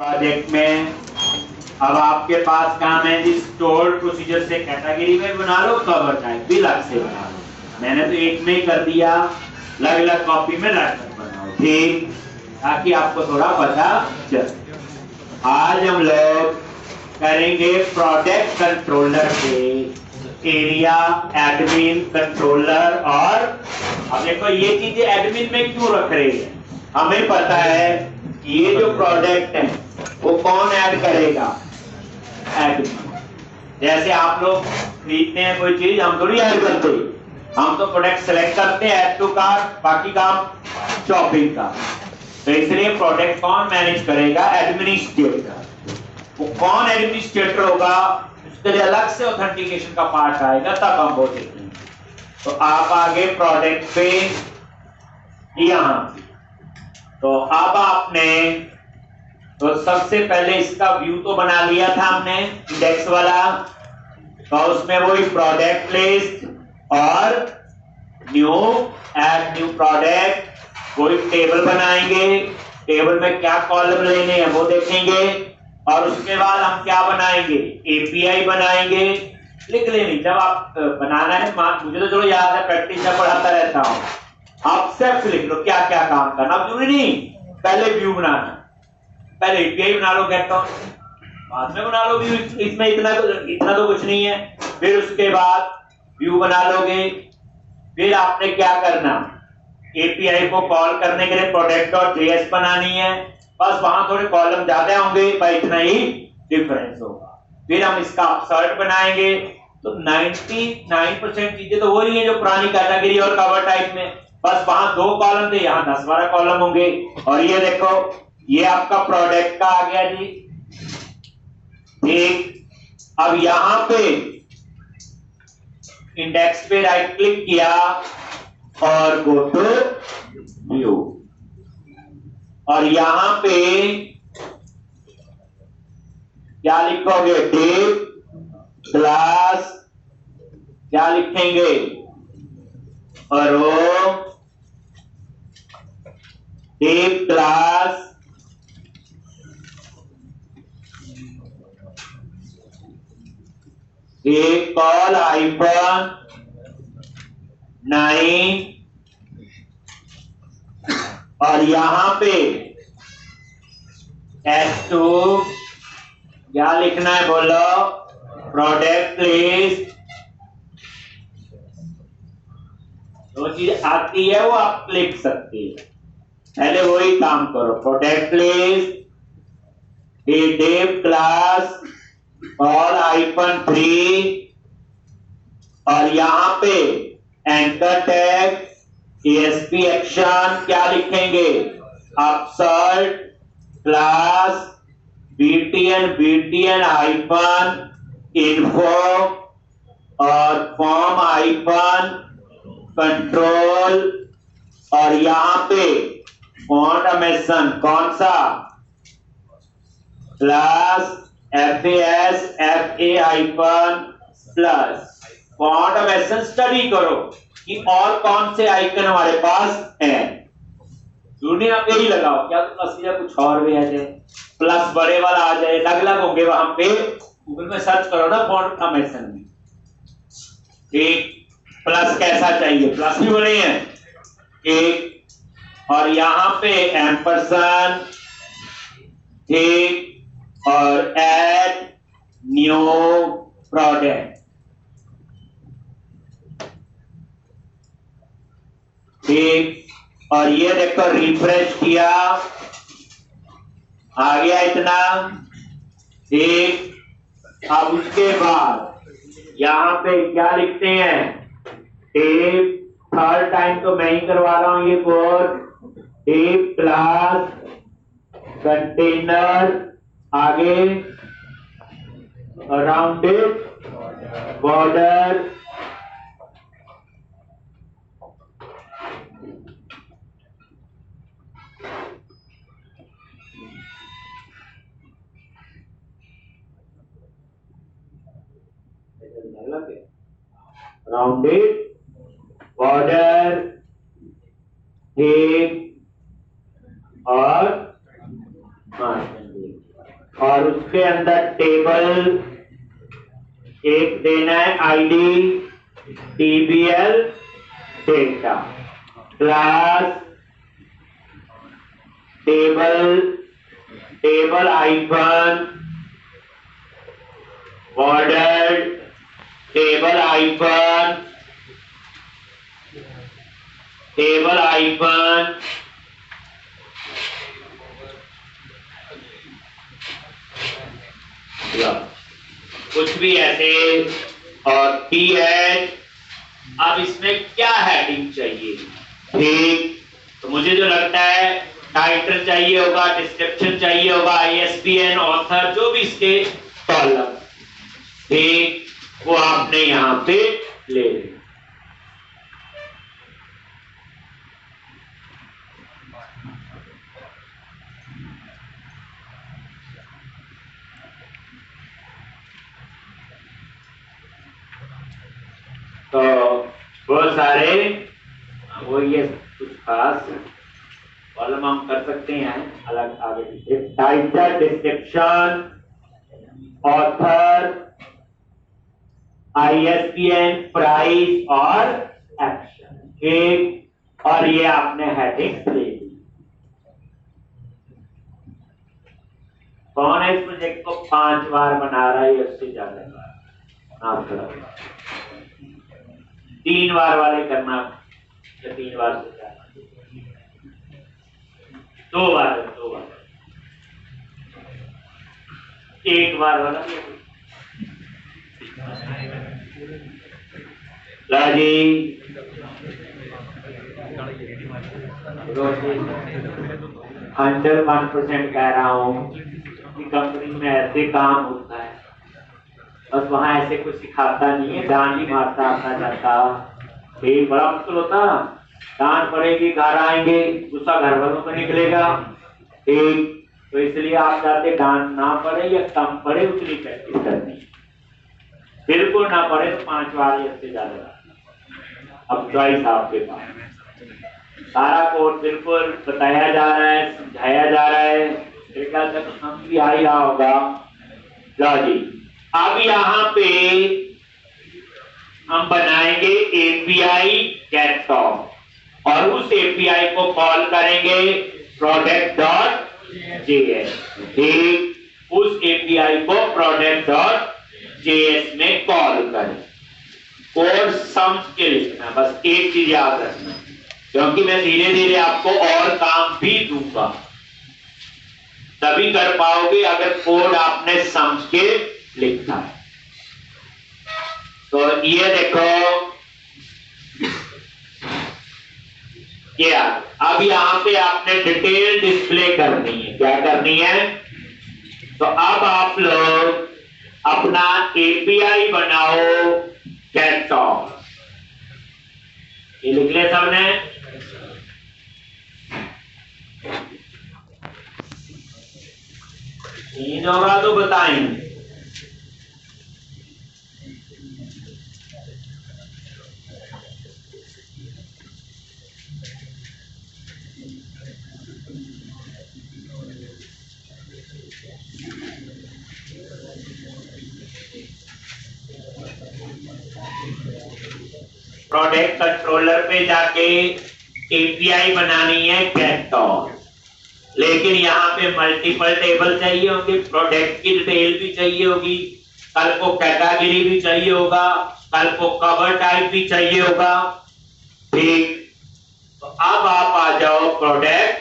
Project में अब आपके पास काम है जी स्टोर प्रोसीजर से कैटेगरी में बना लो, कवर टाइप भी अलग से बना लो। मैंने तो एक में ही कर दिया, अलग अलग कॉपी में रख बनाओ, ठीक, ताकि आपको थोड़ा पता चले। आज हम लोग करेंगे प्रोडक्ट कंट्रोलर से एरिया, एडमिन, कंट्रोलर। और अब देखो ये चीजें एडमिन में क्यों रख रही है, हमें पता है ये जो प्रोडक्ट है वो कौन ऐड करेगा, एडमिन। जैसे आप लोग खरीदते हैं कोई चीज, हम थोड़ी ऐड करते, हम तो प्रोडक्ट सेलेक्ट करते हैं, ऐड टू कार्ट, बाकी काम शॉपिंग का। तो इसलिए प्रोडक्ट कौन मैनेज करेगा, एडमिनिस्ट्रेटर। वो कौन एडमिनिस्ट्रेटर होगा, उसके लिए अलग से ऑथेंटिकेशन का पार्ट आएगा, तब हम वो देखेंगे। तो आप आगे प्रोडक्ट पे यहां, तो अब आपने तो सबसे पहले इसका व्यू तो बना लिया था हमने इंडेक्स वाला, तो उसमें वही प्रोडक्ट लिस्ट और न्यू, ऐड न्यू प्रोडक्ट, वही टेबल बनाएंगे, टेबल में क्या कॉलम लेने हैं वो देखेंगे, और उसके बाद हम क्या बनाएंगे, एपीआई बनाएंगे। लिख लेनी जब आप बनाना है, मुझे तो चलो याद है, प्रैक्टिस में पढ़ाता रहता हूँ, आप सिर्फ लिख लो क्या क्या काम करना, जरूरी नहीं पहले व्यू बनाना, पहले एपीआई बना लो, गेट ऑन बाद में बना लो व्यू, इसमें इतना तो कुछ नहीं है। फिर उसके बाद व्यू बना लोगे, फिर आपने क्या करना, एपीआई को कॉल करने के लिए product.js बनानी है, बस वहां थोड़े कॉलम ज्यादा होंगे पर इतना ही डिफरेंस होगा। फिर हम इसका अपसर्ट बनाएंगे, तो 99% चीजें तो वही है जो पुरानी कैटेगरी और कवर टाइप में, बस वहां 2 कॉलम थे, यहाँ 10-12 कॉलम होंगे। और ये देखो, ये आपका प्रोडक्ट का आ गया जी, ठीक। अब यहां पे इंडेक्स पे राइट क्लिक किया और गो टू व्यू, और यहां पे क्या लिखोगे, डिव क्लास, क्या लिखेंगे, रो, डिव क्लास एक कॉल आइकन 9, और यहां पे S2 क्या लिखना है बोलो, प्रोडक्ट लिस्ट। जो चीज आती है वो आप लिख सकते हैं, पहले वही काम करो, product list, div class, call icon 3, और यहां पे एंकर टैग, ASP एक्शन क्या लिखेंगे, upsert class BTN icon info, और फॉर्म आइकन कंट्रोल, और यहां पे फॉन्ट अमेसन कौन सा, plus FA icon plus. Font awesome study करो कि और कौन से आइकन हमारे पास हैं, जरूरी आप यही लगाओ, क्या तो प्लस या कुछ और भी आ जाए, प्लस बड़े वाला आ जाए, अलग अलग होंगे वहां पे, गूगल में सर्च करो ना फॉन्ट अमेसन में, ठीक। प्लस कैसा चाहिए, प्लस भी बड़े हैं, ठीक। और यहां पे एम्परसन, ठीक, और ऐड न्यू प्रोडक्ट, ठीक। और ये देखो रिफ्रेश किया, आ गया इतना, ठीक। अब उसके बाद यहां पे क्या लिखते हैं, टेप, थर्ड टाइम तो मैं ही करवा रहा हूं ये कोड, टेप क्लास कंटेनर, आगे राउंडेड बॉर्डर, राउंडेड बॉर्डर, ठीक, और मार्जिन और उसके अंदर टेबल एक देना है ID TBL data class table icon border table icon कुछ भी ऐसे और टीएच। अब इसमें क्या हेडिंग चाहिए? ठीक, तो मुझे जो लगता है टाइटल चाहिए होगा, डिस्क्रिप्शन चाहिए होगा, आईएसबीएन, ऑथर, जो भी इसके कॉलम, ठीक, वो आपने यहां पे ले लेना। तो बहुत सारे वो ये कुछ खास कॉलम हम कर सकते हैं अलग आगे। Title, description, author, ISBN, price और एक्शन, ठीक, और ये आपने हेडिंग ले ली। कौन है इस प्रोजेक्ट को 5 बार बना रहा है, उससे ज्यादा बार? 3 बार वाले करना या 3 बार से ज्यादा? 2 बार, 1 बार वाला जी 101% कह रहा हूँ कि कंपनी में ऐसे काम होता है, बस वहां ऐसे कुछ सिखाता नहीं है, डांट ही मारता आता जाता। ठीक, बड़ा मुश्किल होता, डांट पड़ेगी, घर आएंगे, गुस्सा घर वालों को निकलेगा। ठीक, तो इसलिए आप चाहते डांट ना पड़े या कम पड़े, उतनी प्रैक्टिस करनी, बिल्कुल ना पड़े तो 5 बार या इससे ज्यादा। अब चॉइस आपके पास, सारा कोर्स बिल्कुल बताया जा रहा है, समझाया जा रहा है, मेरे ख्याल से हम भी आ ही रहा होगा। लो जी, अब यहाँ पे हम बनाएंगे एपीआई गेटटॉप और उस एपीआई को कॉल करेंगे product.js। ठीक, उस एपीआई को product.js में कॉल करें। कोड समझ के लिखना, बस एक चीज याद रखना, क्योंकि मैं धीरे धीरे आपको और काम भी दूंगा, तभी कर पाओगे अगर कोड आपने समझ के लिखना है। तो ये देखो, ये अब यहां पे आपने डिटेल डिस्प्ले करनी है। क्या करनी है? तो अब आप लोग अपना एपीआई बनाओ गेटटॉप, ये लिख ले सबने। तीन होगा तो बताएंगे। प्रोडक्ट कंट्रोलर पे जाके एपीआई बनानी है गेटटॉप, लेकिन यहाँ पे मल्टीपल टेबल चाहिए होंगे, प्रोडक्ट की डिटेल भी चाहिए होगी, कल को कैटेगरी भी चाहिए होगा, कल को कवर टाइप भी चाहिए होगा। ठीक, तो अब आप आ जाओ प्रोडक्ट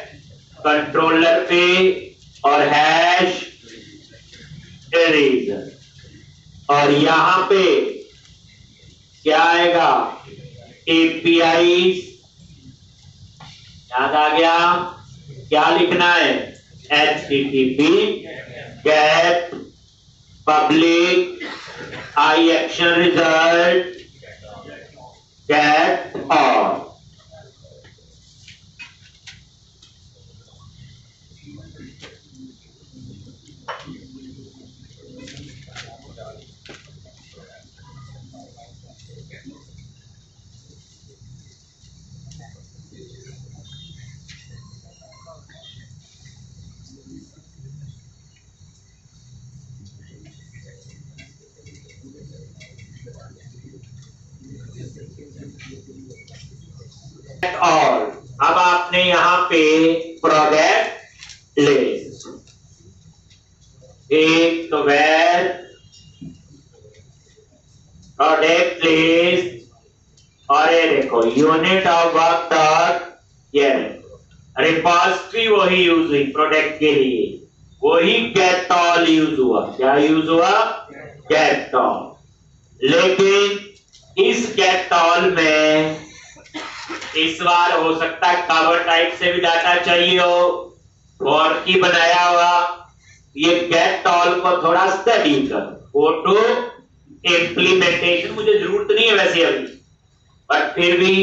कंट्रोलर पे और हैश इरेजर, और यहां पे क्या आएगा? एपीआई। याद आ गया? क्या लिखना है? HTTP get public I action result get all। और अब आपने यहाँ पे प्रोडक्ट लिस्ट, एक तो वेर प्रोडक्ट लिस्ट और ये देखो यूनिट ऑफ वर्क डॉट, ये देखो रिपॉजिटरी वही यूज हुई प्रोडक्ट के लिए, वही गेट ऑल यूज हुआ। क्या यूज हुआ? Get all. लेकिन इस गेट ऑल में इस बार हो सकता है कवर टाइप से भी डाटा चाहिए हो, और की बनाया हुआ, ये गेट ऑल को थोड़ा स्टडी कर, फोटो इम्प्लीमेंटेशन मुझे जरूरत नहीं है वैसे अभी, बट फिर भी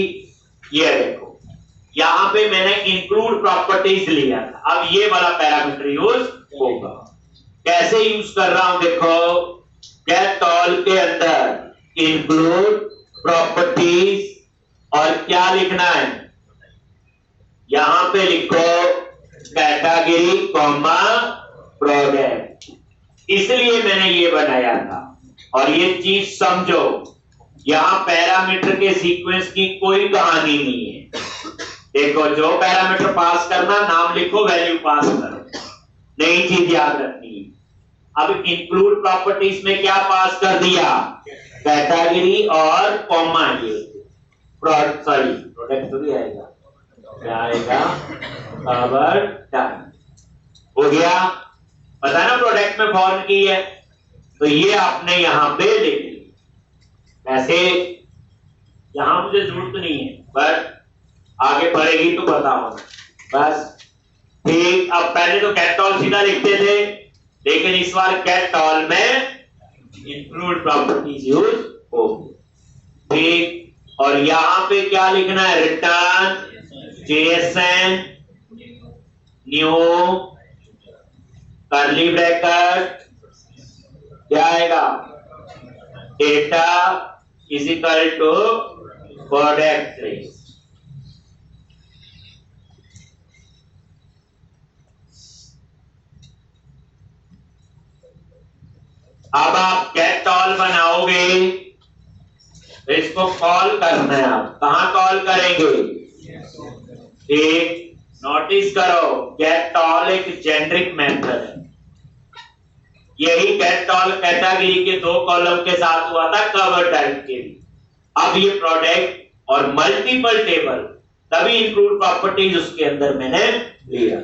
ये देखो यहां पे मैंने इंक्लूड प्रॉपर्टीज लिया था, अब ये वाला पैरामीटर यूज होगा। कैसे यूज कर रहा हूं देखो, गेट ऑल के अंदर इंक्लूड प्रॉपर्टीज और क्या लिखना है, यहां पे लिखो कैटेगरी कॉमा प्रोडक्ट, इसलिए मैंने ये बनाया था। और ये चीज समझो, यहां पैरामीटर के सीक्वेंस की कोई कहानी नहीं है। देखो जो पैरामीटर पास करना, नाम लिखो वैल्यू पास करो, नई चीज याद रखनी है। अब इंक्लूड प्रॉपर्टीज में क्या पास कर दिया, कैटेगरी और कॉमा, ये प्रोडक्ट तो भी आएगा, क्या आएगा, कवर टाइप हो गया, पता ना प्रोडक्ट में फॉर्म की है, तो ये आपने यहां पे लिख लिया। वैसे यहां मुझे जरूरत नहीं है, पर आगे बढ़ेगी तो बताओ बस। ठीक, अब पहले तो गेट ऑल सीधा लिखते थे, लेकिन इस बार गेट ऑल में इंक्लूड प्रॉपर्टीज यूज होगी। ठीक, और यहां पे क्या लिखना है, return JSON new curly bracket, क्या आएगा, data is equal to product list. अब आप गेट ऑल बनाओगे तो इसको कॉल करना है, आप कहां कॉल करेंगे, एक नोटिस करो गेट ऑल एक जेनरिक मेथड है, यही गेट ऑल कैटेगरी के 2 कॉलम के साथ हुआ था कवर टाइप के भी। अब ये प्रोडक्ट और मल्टीपल टेबल, तभी इंक्लूड प्रॉपर्टीज उसके अंदर मैंने लिया।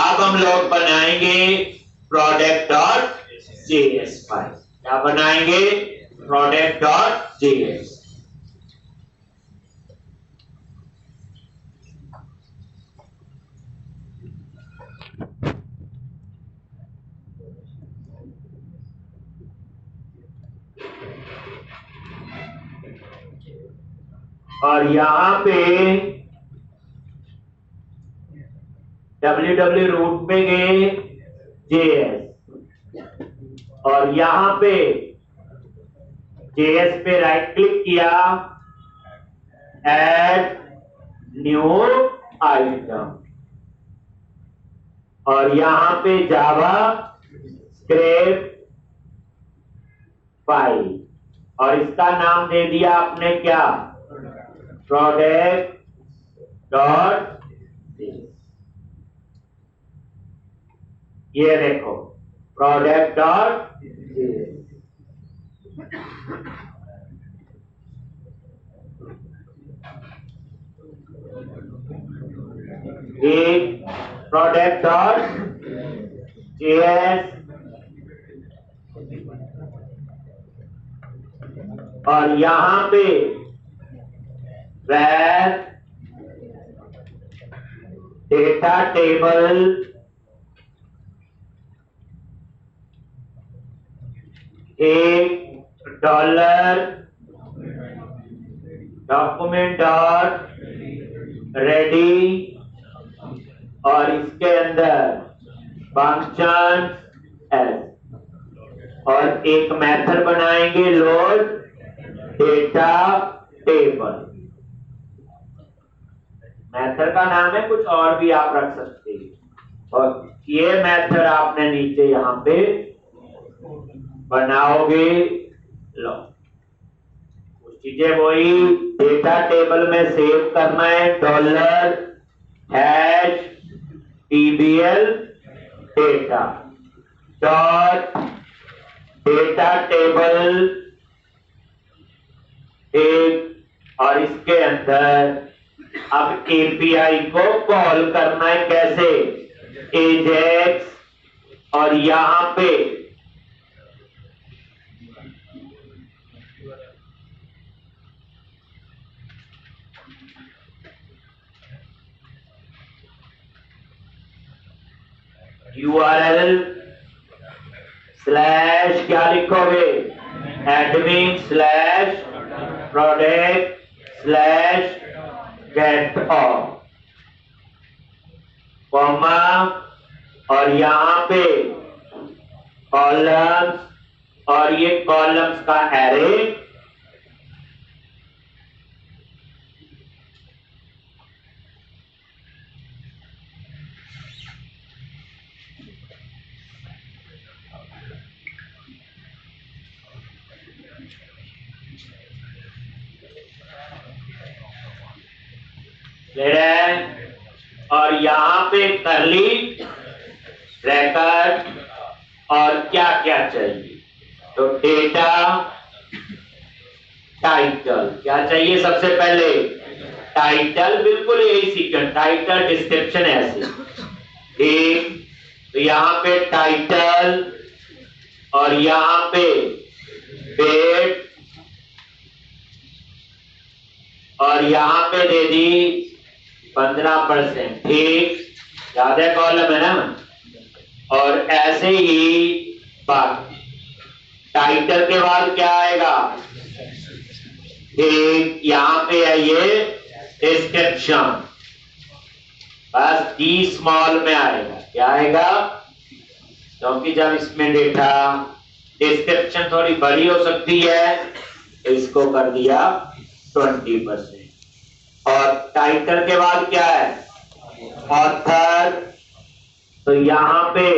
अब हम लोग बनाएंगे प्रोडक्ट डॉट जेएस फाइल, क्या बनाएंगे, प्रोडक्ट डॉट जेएस। और यहां पे www रूट में गए जेएस, और यहां पे जेएस पे राइट क्लिक किया, ऐड न्यू आइटम, और यहां पे जावा स्क्रिप्ट फाइल, और इसका नाम दे दिया आपने क्या, प्रोडक्ट डॉट, ये देखो प्रोडक्ट डॉट, एक प्रोडक्ट डॉट जेएस, और यहां पे where डेटा टेबल एक डॉलर डॉक्यूमेंट डॉट रेडी, और इसके अंदर फंक्शन एस, और एक मेथड बनाएंगे लोड डेटा टेबल। मेथड का नाम है कुछ और भी आप रख सकते हैं, और ये मेथड आपने नीचे यहां पे बनाओगे। लो कुछ चीजें वही डेटा टेबल में सेव करना है, dollar hash TBL data dot data table एक, और इसके अंदर अब एपीआई को कॉल करना है। कैसे? एजेक्स, और यहां पे यूआरएल स्लैश क्या लिखोगे? Admin slash product slash gate of comma, और यहां पे कॉलम्स, और ये कॉलम्स का एरे, और यहां पे करली ब्रैकेट, और क्या क्या चाहिए? तो डेटा टाइटल क्या चाहिए? सबसे पहले टाइटल, बिल्कुल यही सीक्वेंस, टाइटल डिस्क्रिप्शन ऐसे ठीक। तो यहां पे टाइटल, और यहां पे डेट, और यहां पे दे दी 15%, ठीक, ज्यादा कॉलम है ना। और ऐसे ही बाकी टाइटल के बाद क्या आएगा? ठीक, यहां पे है ये डिस्क्रिप्शन, बस डी स्मॉल में आएगा। क्या आएगा? क्योंकि जब इसमें डेटा डिस्क्रिप्शन थोड़ी बड़ी हो सकती है तो इसको कर दिया 20%। और टाइटल के बाद क्या है? ऑथर, तो यहां पे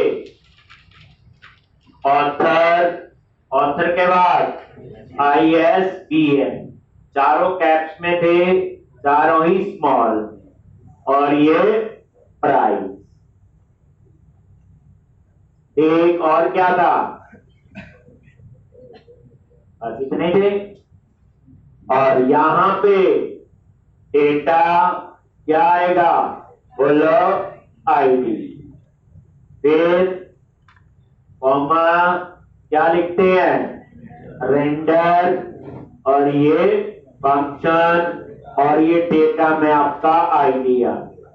ऑथर के बाद ISBN, चारों कैप्स में थे, चारों ही स्मॉल, और ये प्राइस। एक और क्या था? बस इतने थे। और यहां पे डेटा क्या आएगा? बोलो आईडी, फिर कॉमा, क्या लिखते हैं? रेंडर, और ये फंक्शन, और ये डेटा में आपका आईडी आ गया।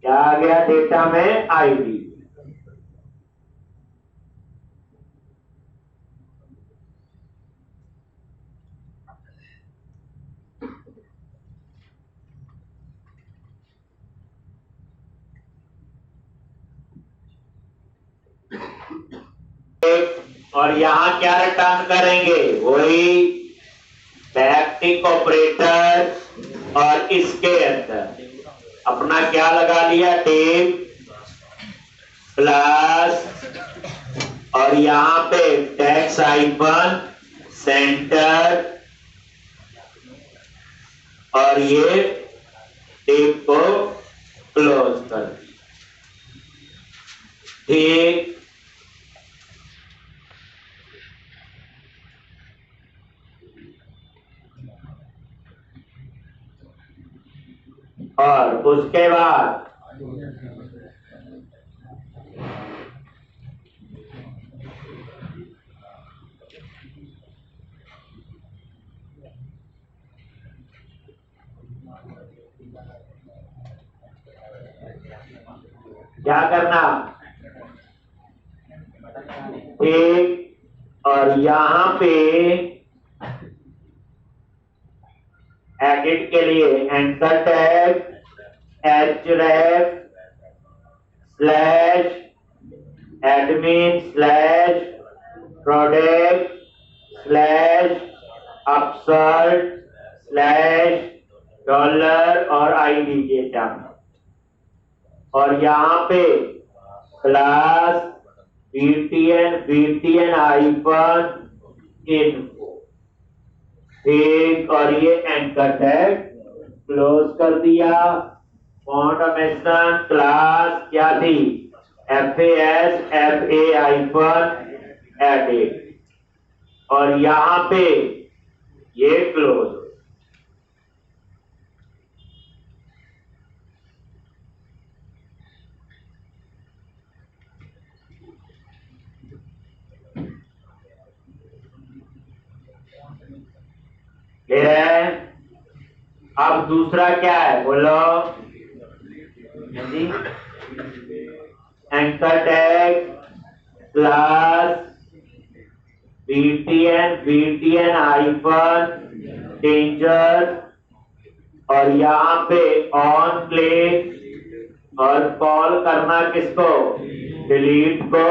क्या आ गया? डेटा में आईडी। और यहां क्या रिटर्न करेंगे? वही बैकटिक ऑपरेटर, और इसके अंदर अपना क्या लगा लिया? टेप प्लस, और यहां पे टैक्स आइकन सेंटर, और ये टेप को क्लोज कर दिया। ठीक, और उसके बाद क्या करना? ठीक, और यहां पे एडिट के लिए enter tag href slash admin slash product slash upsert slash dollar और आईडी डेटा, और यहां पे क्लास BTN हाइफन इन्फो, ठीक, और ये एंकर टैग क्लोज कर दिया। ऑटोमेशन क्लास क्या थी? FAS FA एडिट, और यहां पे ये क्लोज। क्लियर है? अब दूसरा क्या है बोलो? Anchor tag plus BTN hyphen danger, और यहां पे ऑन क्लिक और कॉल करना किसको? डिलीट को।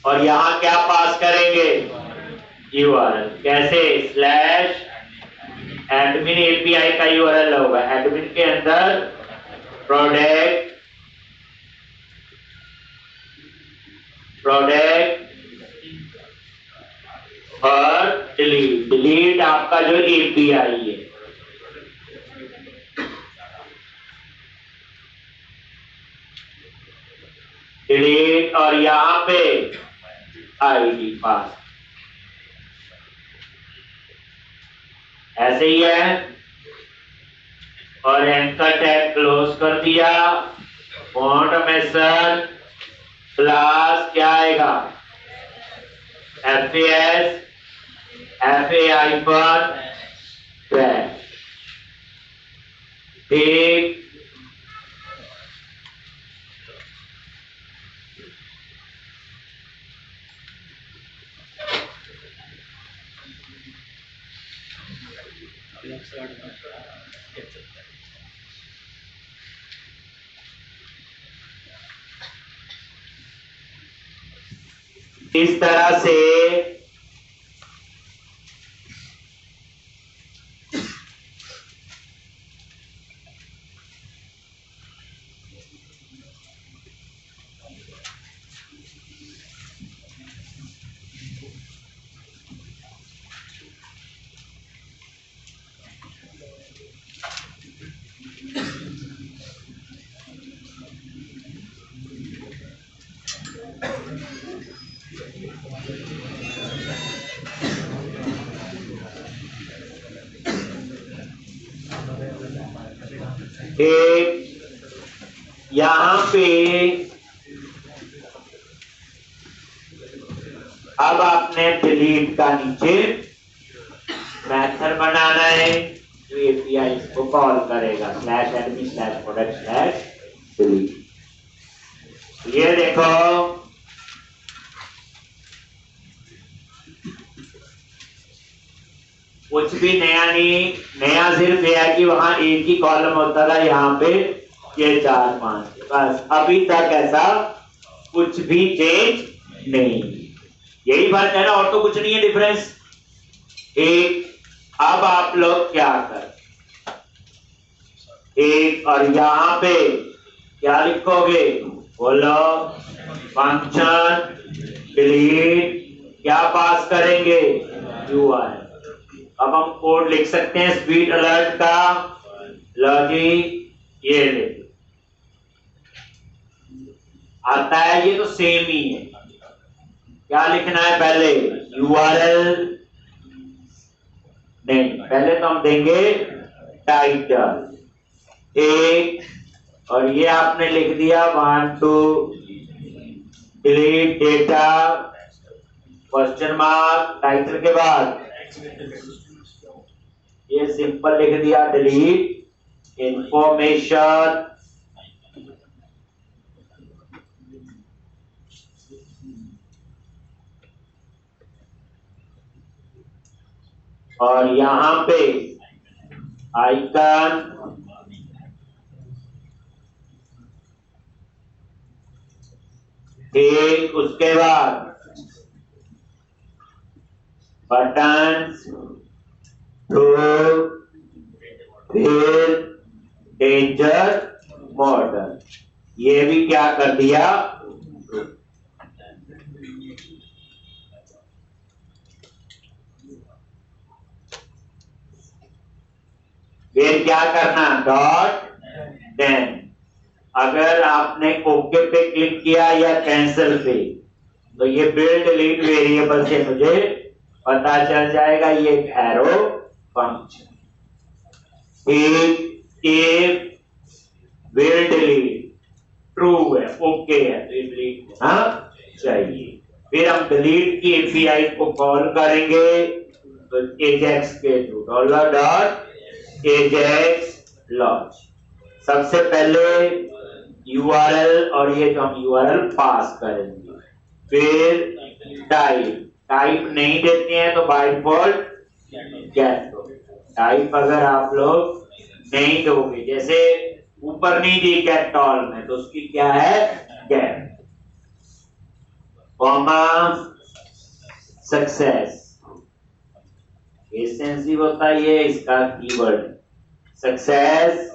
और यहां क्या पास करेंगे? URL। कैसे? स्लैश एडमिन API का URL होगा। एडमिन के अंदर प्रोडक्ट और डिलीट आपका जो API है। डिलीट, और यहां पे ID पास। ऐसे ही है। और एंकर टैग क्लोज कर दिया। ऑटोमेशन क्लास क्या आएगा? FAS FA ठीक। इस तरह से एक यहां पे अब आपने डिलीट का नीचे मेथड बनाना है जो API इसको कॉल करेगा। Slash admin slash product slash delete. ये देखो, कुछ भी नया नहीं। नया सिर्फ यह है कि वहां एक ही कॉलम होता था, यहाँ पे ये 4 5। बस अभी तक ऐसा कुछ भी चेंज नहीं। यही बात है ना, और तो कुछ नहीं है डिफरेंस। एक, अब आप लोग क्या कर, एक, और यहां पे क्या लिखोगे बोलो? फंक्शन डिलीट, क्या पास करेंगे? URL। अब हम कोड लिख सकते हैं स्पीड अलर्ट का। लॉजिक ये लिख आता है, ये तो सेम ही है। क्या लिखना है पहले? URL नहीं, पहले तो हम देंगे टाइटल एक, और ये आपने लिख दिया 1 2 delete data question mark title के बाद ये सिंपल लिख दिया डिलीट इंफॉर्मेशन। और यहां पे आइकन ठीक, उसके बाद बटन टू, फिर डेंजर मॉडल, ये भी क्या कर दिया? फिर क्या करना, डॉट देन। अगर आपने ओके पे क्लिक किया या कैंसिल पे, तो ये बिल्ड डिलीट वेरिएबल से मुझे पता चल जाएगा ये एक एरो फंक्शन। एक विल डिलीट ट्रू है, ओके है, तो ये डिलीट होना चाहिए। फिर हम डिलीट की एपीआई को कॉल करेंगे, तो एजेक्स के थ्रू $.ajax लॉन्च। सबसे पहले यूआरएल, और ये जो हम यूआरएल पास करेंगे, फिर टाइप नहीं देते हैं तो बाय डिफॉल्ट गेट दो। टाइप अगर आप लोग नहीं दोगे, जैसे ऊपर नहीं दी गेट ऑल में, तो उसकी क्या है, गेट कॉमा सक्सेस। ये सेंसिटिव होता है, ये इसका कीवर्ड सक्सेस,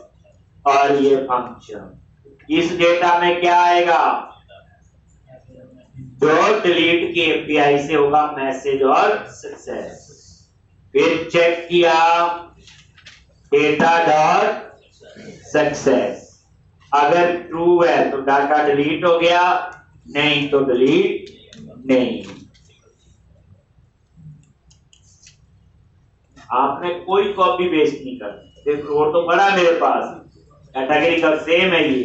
और ये फंक्शन। इस डेटा में क्या आएगा, जो डिलीट की एपीआई से होगा मैसेज और सक्सेस। फिर चेक किया डेटा डॉट सक्सेस, अगर ट्रू है तो डाटा डिलीट हो गया, नहीं तो डिलीट नहीं। आपने कोई कॉपी पेस्ट नहीं करनी। देखो वो तो बड़ा मेरे पास कैटेगरी का सेम है, ये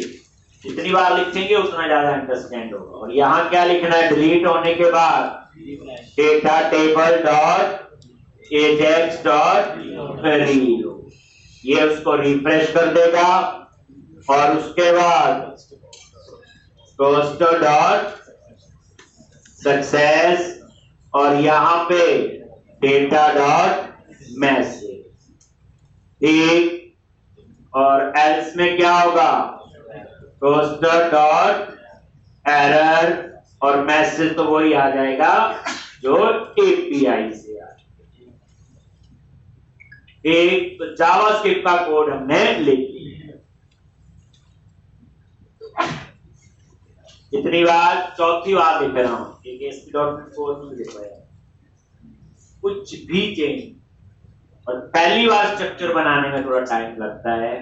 जितनी बार लिखेंगे उतना ज्यादा अंडरस्टैंड होगा। और यहाँ क्या लिखना है, डिलीट होने के बाद data table dot Ajax dot read, ये उसको रिफ्रेश कर देगा, और उसके बाद टोस्टर डॉट सक्सेस, और यहाँ पे डेटा डॉट मैसेज, ठीक। और एल्स में क्या होगा, टोस्टर डॉट एरर, और मैसेज तो वही आ जाएगा जो एपीआई से आ। एक तो जावास्क्रिप्ट का कोड हमने लिख लिया। इतनी बार, चौथी बार लिख रहा हूं, ASP.NET कोड में लिख रहा है, कुछ भी चेंज। और पहली बार स्ट्रक्चर बनाने में थोड़ा टाइम लगता है,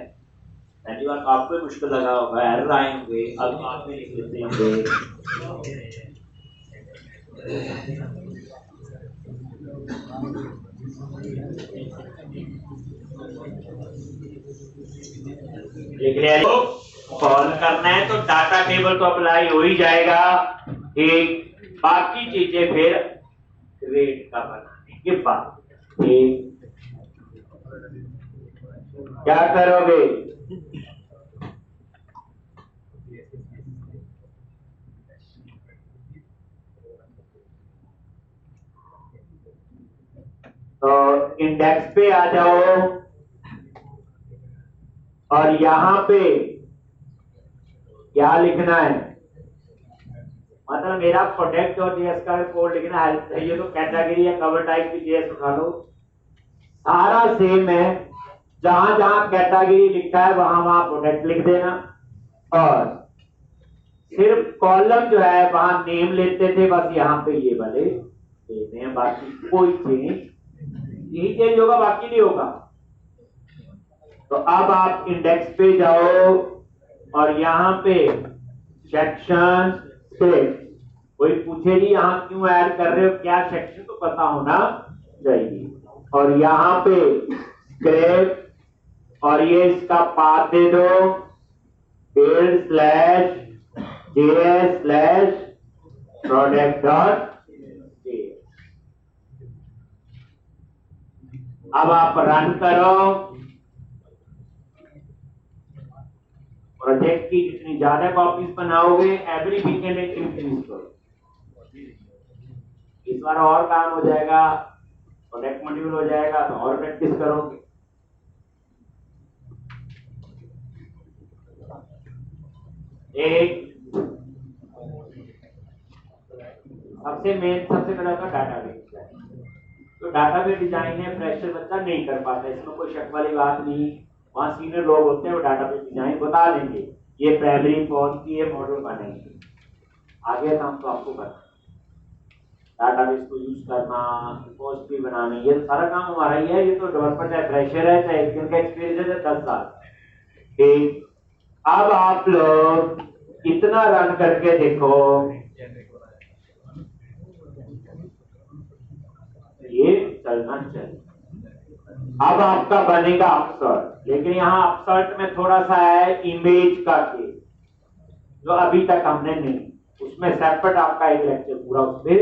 पहली बार आपको मुश्किल लगा होगा, एरर आएंगे, अब आप में लिख लेते होंगे। लिख लिया, तो कॉल करना है तो डाटा टेबल तो अप्लाई हो ही जाएगा, एक बाकी चीजें फिर ग्रेड का बनाने के बाद क्या करोगे, तो इंडेक्स पे आ जाओ, और यहां पे क्या लिखना है, मतलब मेरा प्रोडक्ट और जेएस का कोड लिखना है, ये तो कैटेगरी या कवर टाइप की जेएस उठा लो, सारा सेम है। जहां जहां कैटेगरी लिखा है वहां वहां प्रोडक्ट लिख देना, और सिर्फ कॉलम जो है वहां नेम लेते थे, बस यहाँ पे ये वाले देते हैं, बाकी कोई चेंज, यही चेंज होगा, बाकी नहीं होगा। तो अब आप इंडेक्स पे जाओ, और यहाँ पे सेक्शन स्क्रिप्ट, कोई पूछे जी यहाँ क्यों ऐड कर रहे हो, क्या सेक्शन, तो पता होना चाहिए। और यहाँ पे स्क्रिप्ट, और ये इसका पाथ दे दो, build /js/product.js। अब आप रन करो, प्रोजेक्ट की जितनी ज्यादा कॉपीज बनाओगे एवरी वीकेंड एक इंक्रीज करो, इस बार और काम हो जाएगा, प्रोडक्ट मॉड्यूल हो जाएगा, तो और प्रैक्टिस करोगे। एक सबसे पहला था डाटाबेस। तो डाटाबेस डिजाइन है, फ्रेशर बच्चा नहीं कर पाता, इसमें कोई शक वाली बात नहीं। वहां सीनियर लोग होते हैं, वो डाटाबेस डिजाइन बता देंगे, ये प्राइमरी कौन की है, मॉडल बनेंगे, आगे काम तो आपको करना। डाटाबेस को यूज करना, रिपोजिटरी बनानी, ये सारा काम हमारा ही है। ये तो डेवलपर चाहे फ्रेशर है, चाहे एक दिन का एक्सपीरियंस है, 10 साल। ठीक, अब आप लोग इतना रन करके देखो, ये चलना चाहिए। अब आपका बनेगा अपसर्ट, लेकिन यहाँ अपसर्ट में थोड़ा सा है इमेज का केस, जो अभी तक हमने नहीं, उसमें सेपरेट आपका एक लेक्चर पूरा उस पर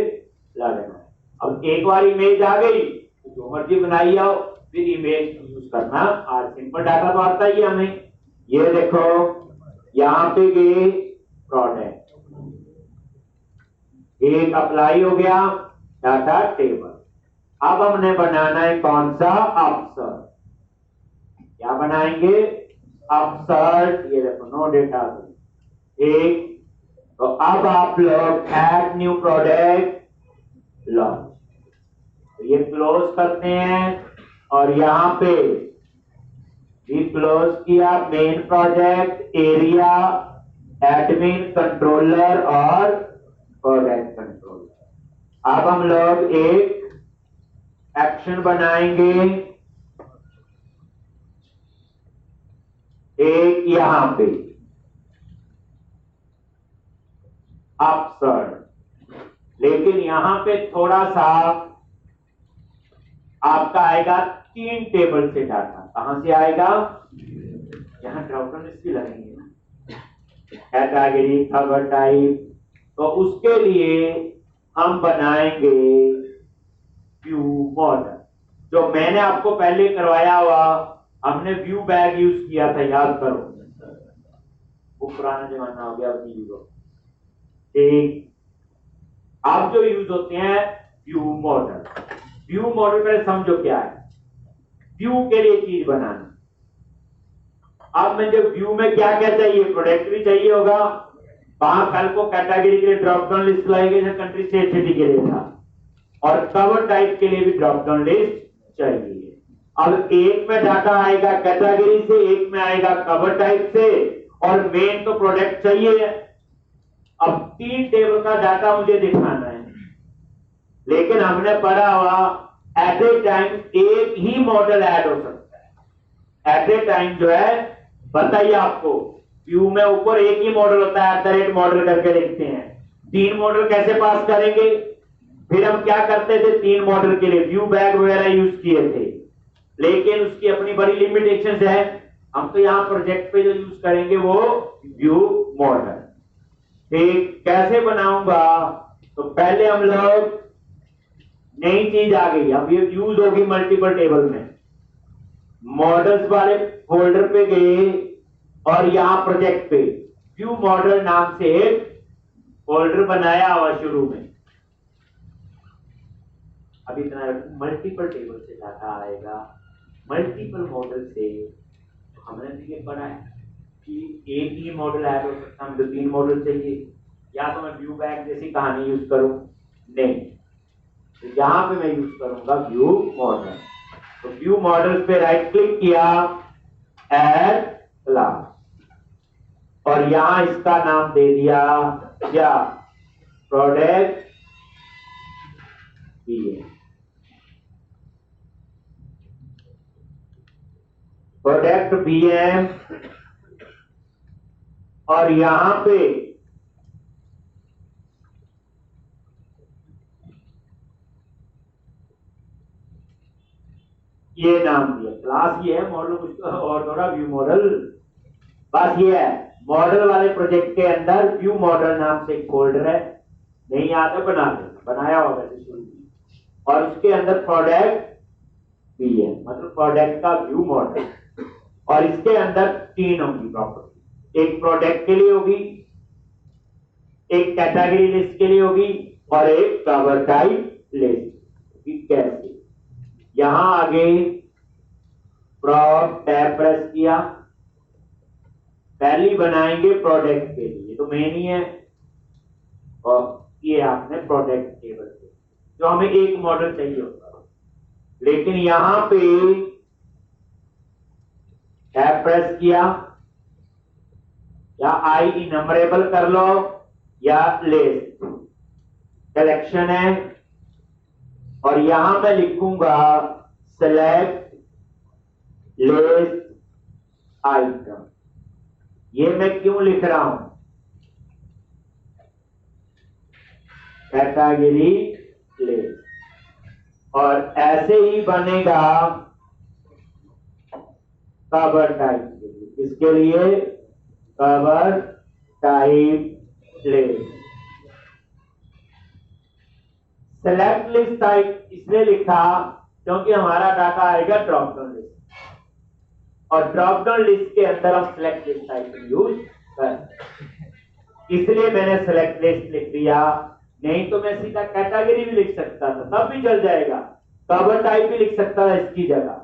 लगेगा। अब एक बार इमेज आ गई तो जो मर्जी बनाई आओ, फिर इमेज यूज करना। आज सिंपल डाटा तो आता ही है हमें। ये देखो यहाँ पे गए प्रोडक्ट, एक अप्लाई हो गया डाटा टेबल। अब हमने बनाना है कौन सा, अपसर्ट। क्या बनाएंगे, अपसर्ट। ये देखो नो डेटा। एक तो अब आप लोग ऐड न्यू प्रोडक्ट लॉन्च, तो ये क्लोज करते हैं और यहां पे भी क्लोज किया main project, area, admin, controller और प्रोडक्ट कंट्रोलर। अब हम लोग एक एक्शन बनाएंगे, एक यहां पे अपसर्ट, लेकिन यहां पे थोड़ा सा आपका आएगा 3 टेबल से डाटा। कहां से आएगा, यहां ड्रॉप डाउन लिस्ट भी लगेंगे ना, कैटेगरी, कवर टाइप। तो उसके लिए हम बनाएंगे व्यू मॉडल, जो मैंने आपको पहले करवाया हुआ। हमने व्यू बैग यूज किया था, याद करो, वो पुराना जमाना हो गया, अब नहीं यूज। ठीक, अब जो यूज होते हैं व्यू मॉडल। व्यू मॉडल पहले समझो क्या है। व्यू के लिए चीज बनाना। अब मैं जो व्यू में क्या क्या चाहिए, प्रोडक्ट भी चाहिए होगा, वहां कल को कैटेगरी के लिए ड्रॉप डाउन लिस्ट लाएंगे, जैसे कंट्री स्टेट सिटी के लिए था, और कवर टाइप के लिए भी ड्रॉप डाउन लिस्ट चाहिए। अब एक में डाटा आएगा कैटेगरी से, एक में आएगा कवर टाइप से, और मेन तो प्रोडक्ट चाहिए। अब 3 टेबल का डाटा मुझे दिखाना है, लेकिन हमने पढ़ा हुआ एट ए टाइम एक ही मॉडल ऐड हो सकता है। एट ए टाइम जो है, बताइए आपको, व्यू में ऊपर एक ही मॉडल होता है, @ मॉडल करके देखते हैं। 3 मॉडल कैसे पास करेंगे? फिर हम क्या करते थे, 3 मॉडल के लिए व्यू बैग वगैरह यूज किए थे, लेकिन उसकी अपनी बड़ी लिमिटेशंस है। हम तो यहां प्रोजेक्ट पे जो यूज करेंगे वो व्यू मॉडल। ठीक, कैसे बनाऊंगा? तो पहले हम लोग, नई चीज आ गई, अब ये यूज होगी मल्टीपल टेबल में। मॉडल्स वाले फोल्डर पे गए और यहां प्रोजेक्ट पे व्यू मॉडल नाम से एक फोल्डर बनाया हुआ शुरू में। अब इतना मल्टीपल टेबल से डाटा आएगा, मल्टीपल मॉडल से। हमने तो ये पढ़ा है कि एक ही मॉडल ऐड हो सकता है, हमें 3 मॉडल चाहिए। या तो मैं व्यू बैग जैसी कहानी यूज करूं, नहीं, तो यहां पे मैं यूज करूंगा व्यू मॉडल। तो व्यू मॉडल पे राइट क्लिक किया, ऐड क्लास, और यहां इसका नाम दे दिया क्या, प्रोडक्ट पीएम। प्रोडक्ट पीएम, और यहां पे ये नाम दिया, क्लास ये है, मॉडल कुछ और थोड़ा, व्यू मॉडल, बस ये है। मॉडल वाले प्रोजेक्ट के अंदर व्यू मॉडल नाम से एक फोल्डर है, नहीं आता बना देना, बनाया होगा वैसे शुरू में, और उसके अंदर प्रोडक्ट पीएम, मतलब प्रोडक्ट का व्यू मॉडल। और इसके अंदर 3 होंगी प्रॉपर्टी, एक प्रोडक्ट के लिए होगी, एक कैटेगरी लिस्ट के लिए होगी, और एक कवर टाइप लिस्ट। कैसे? यहां आगे प्रोड टैब प्रेस किया, पहली बनाएंगे प्रोडक्ट के लिए, तो मेन ही है, और ये आपने प्रोडक्ट टेबल से, जो हमें एक मॉडल चाहिए होता है। लेकिन यहां पे टैब प्रेस किया, या आई इनमरेबल कर लो, या लिस्ट, कलेक्शन है, और यहां मैं लिखूंगा सेलेक्ट लिस्ट आइटम। ये मैं क्यों लिख रहा हूं? Category list. और ऐसे ही बनेगा कवर टाइप के लिए। किसके लिए? Cover type list. Select list type इसलिए लिखा क्योंकि हमारा डाटा आएगा ड्रॉप डाउन लिस्ट, और ड्रॉप डाउन लिस्ट के अंदर हम सेलेक्ट लिस्ट टाइप यूज कर, इसलिए मैंने सेलेक्ट लिस्ट लिख दिया। नहीं तो मैं सीधा कैटेगरी भी लिख सकता था, तब भी चल जाएगा। कवर टाइप भी लिख सकता था इसकी जगह।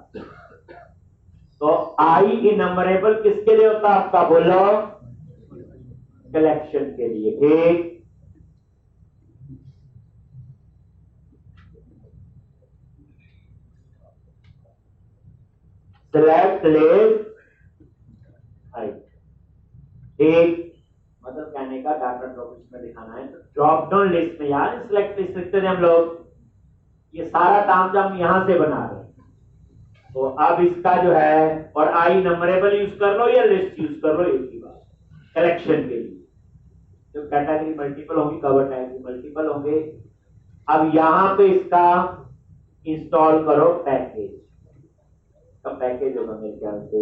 तो आई इनमरेबल किसके लिए होता है आपका? बोलो। कलेक्शन के लिए। ठीक, सेलेक्ट लिस्ट आइटम। ठीक, मतलब कहने का डाटा ड्रॉप लिस्ट में दिखाना है तो ड्रॉप डाउन लिस्ट में, यार सिलेक्ट लिस्ट लिखते थे हम लोग, ये सारा काम हम यहां से बना रहे हैं। तो अब इसका जो है, और आई नंबरेबल यूज कर लो या लिस्ट यूज कर लो, एक ही बात। कलेक्शन के लिए तो कैटेगरी मल्टीपल होंगी, कवर टाइप भी मल्टीपल होंगे। अब यहां पे इसका इंस्टॉल करो पैकेज। तो पैकेज होगा मेरे ख्याल से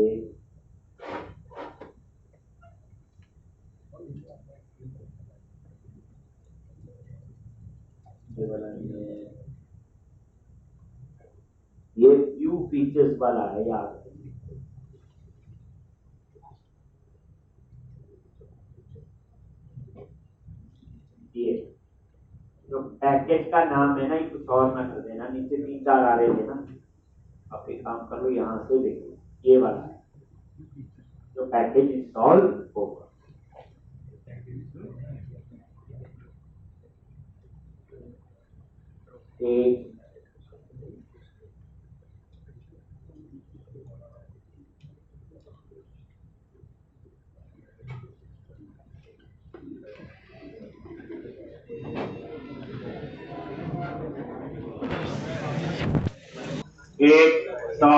ये व्यू फीचर्स वाला है, याद ये जो पैकेज का नाम है ना, ये कुछ और ना कर देना। नीचे 3-4 आ रहे थे ना, आप एक काम करो यहां से देखो, ये वाला है जो पैकेज इंस्टॉल होगा। एक तो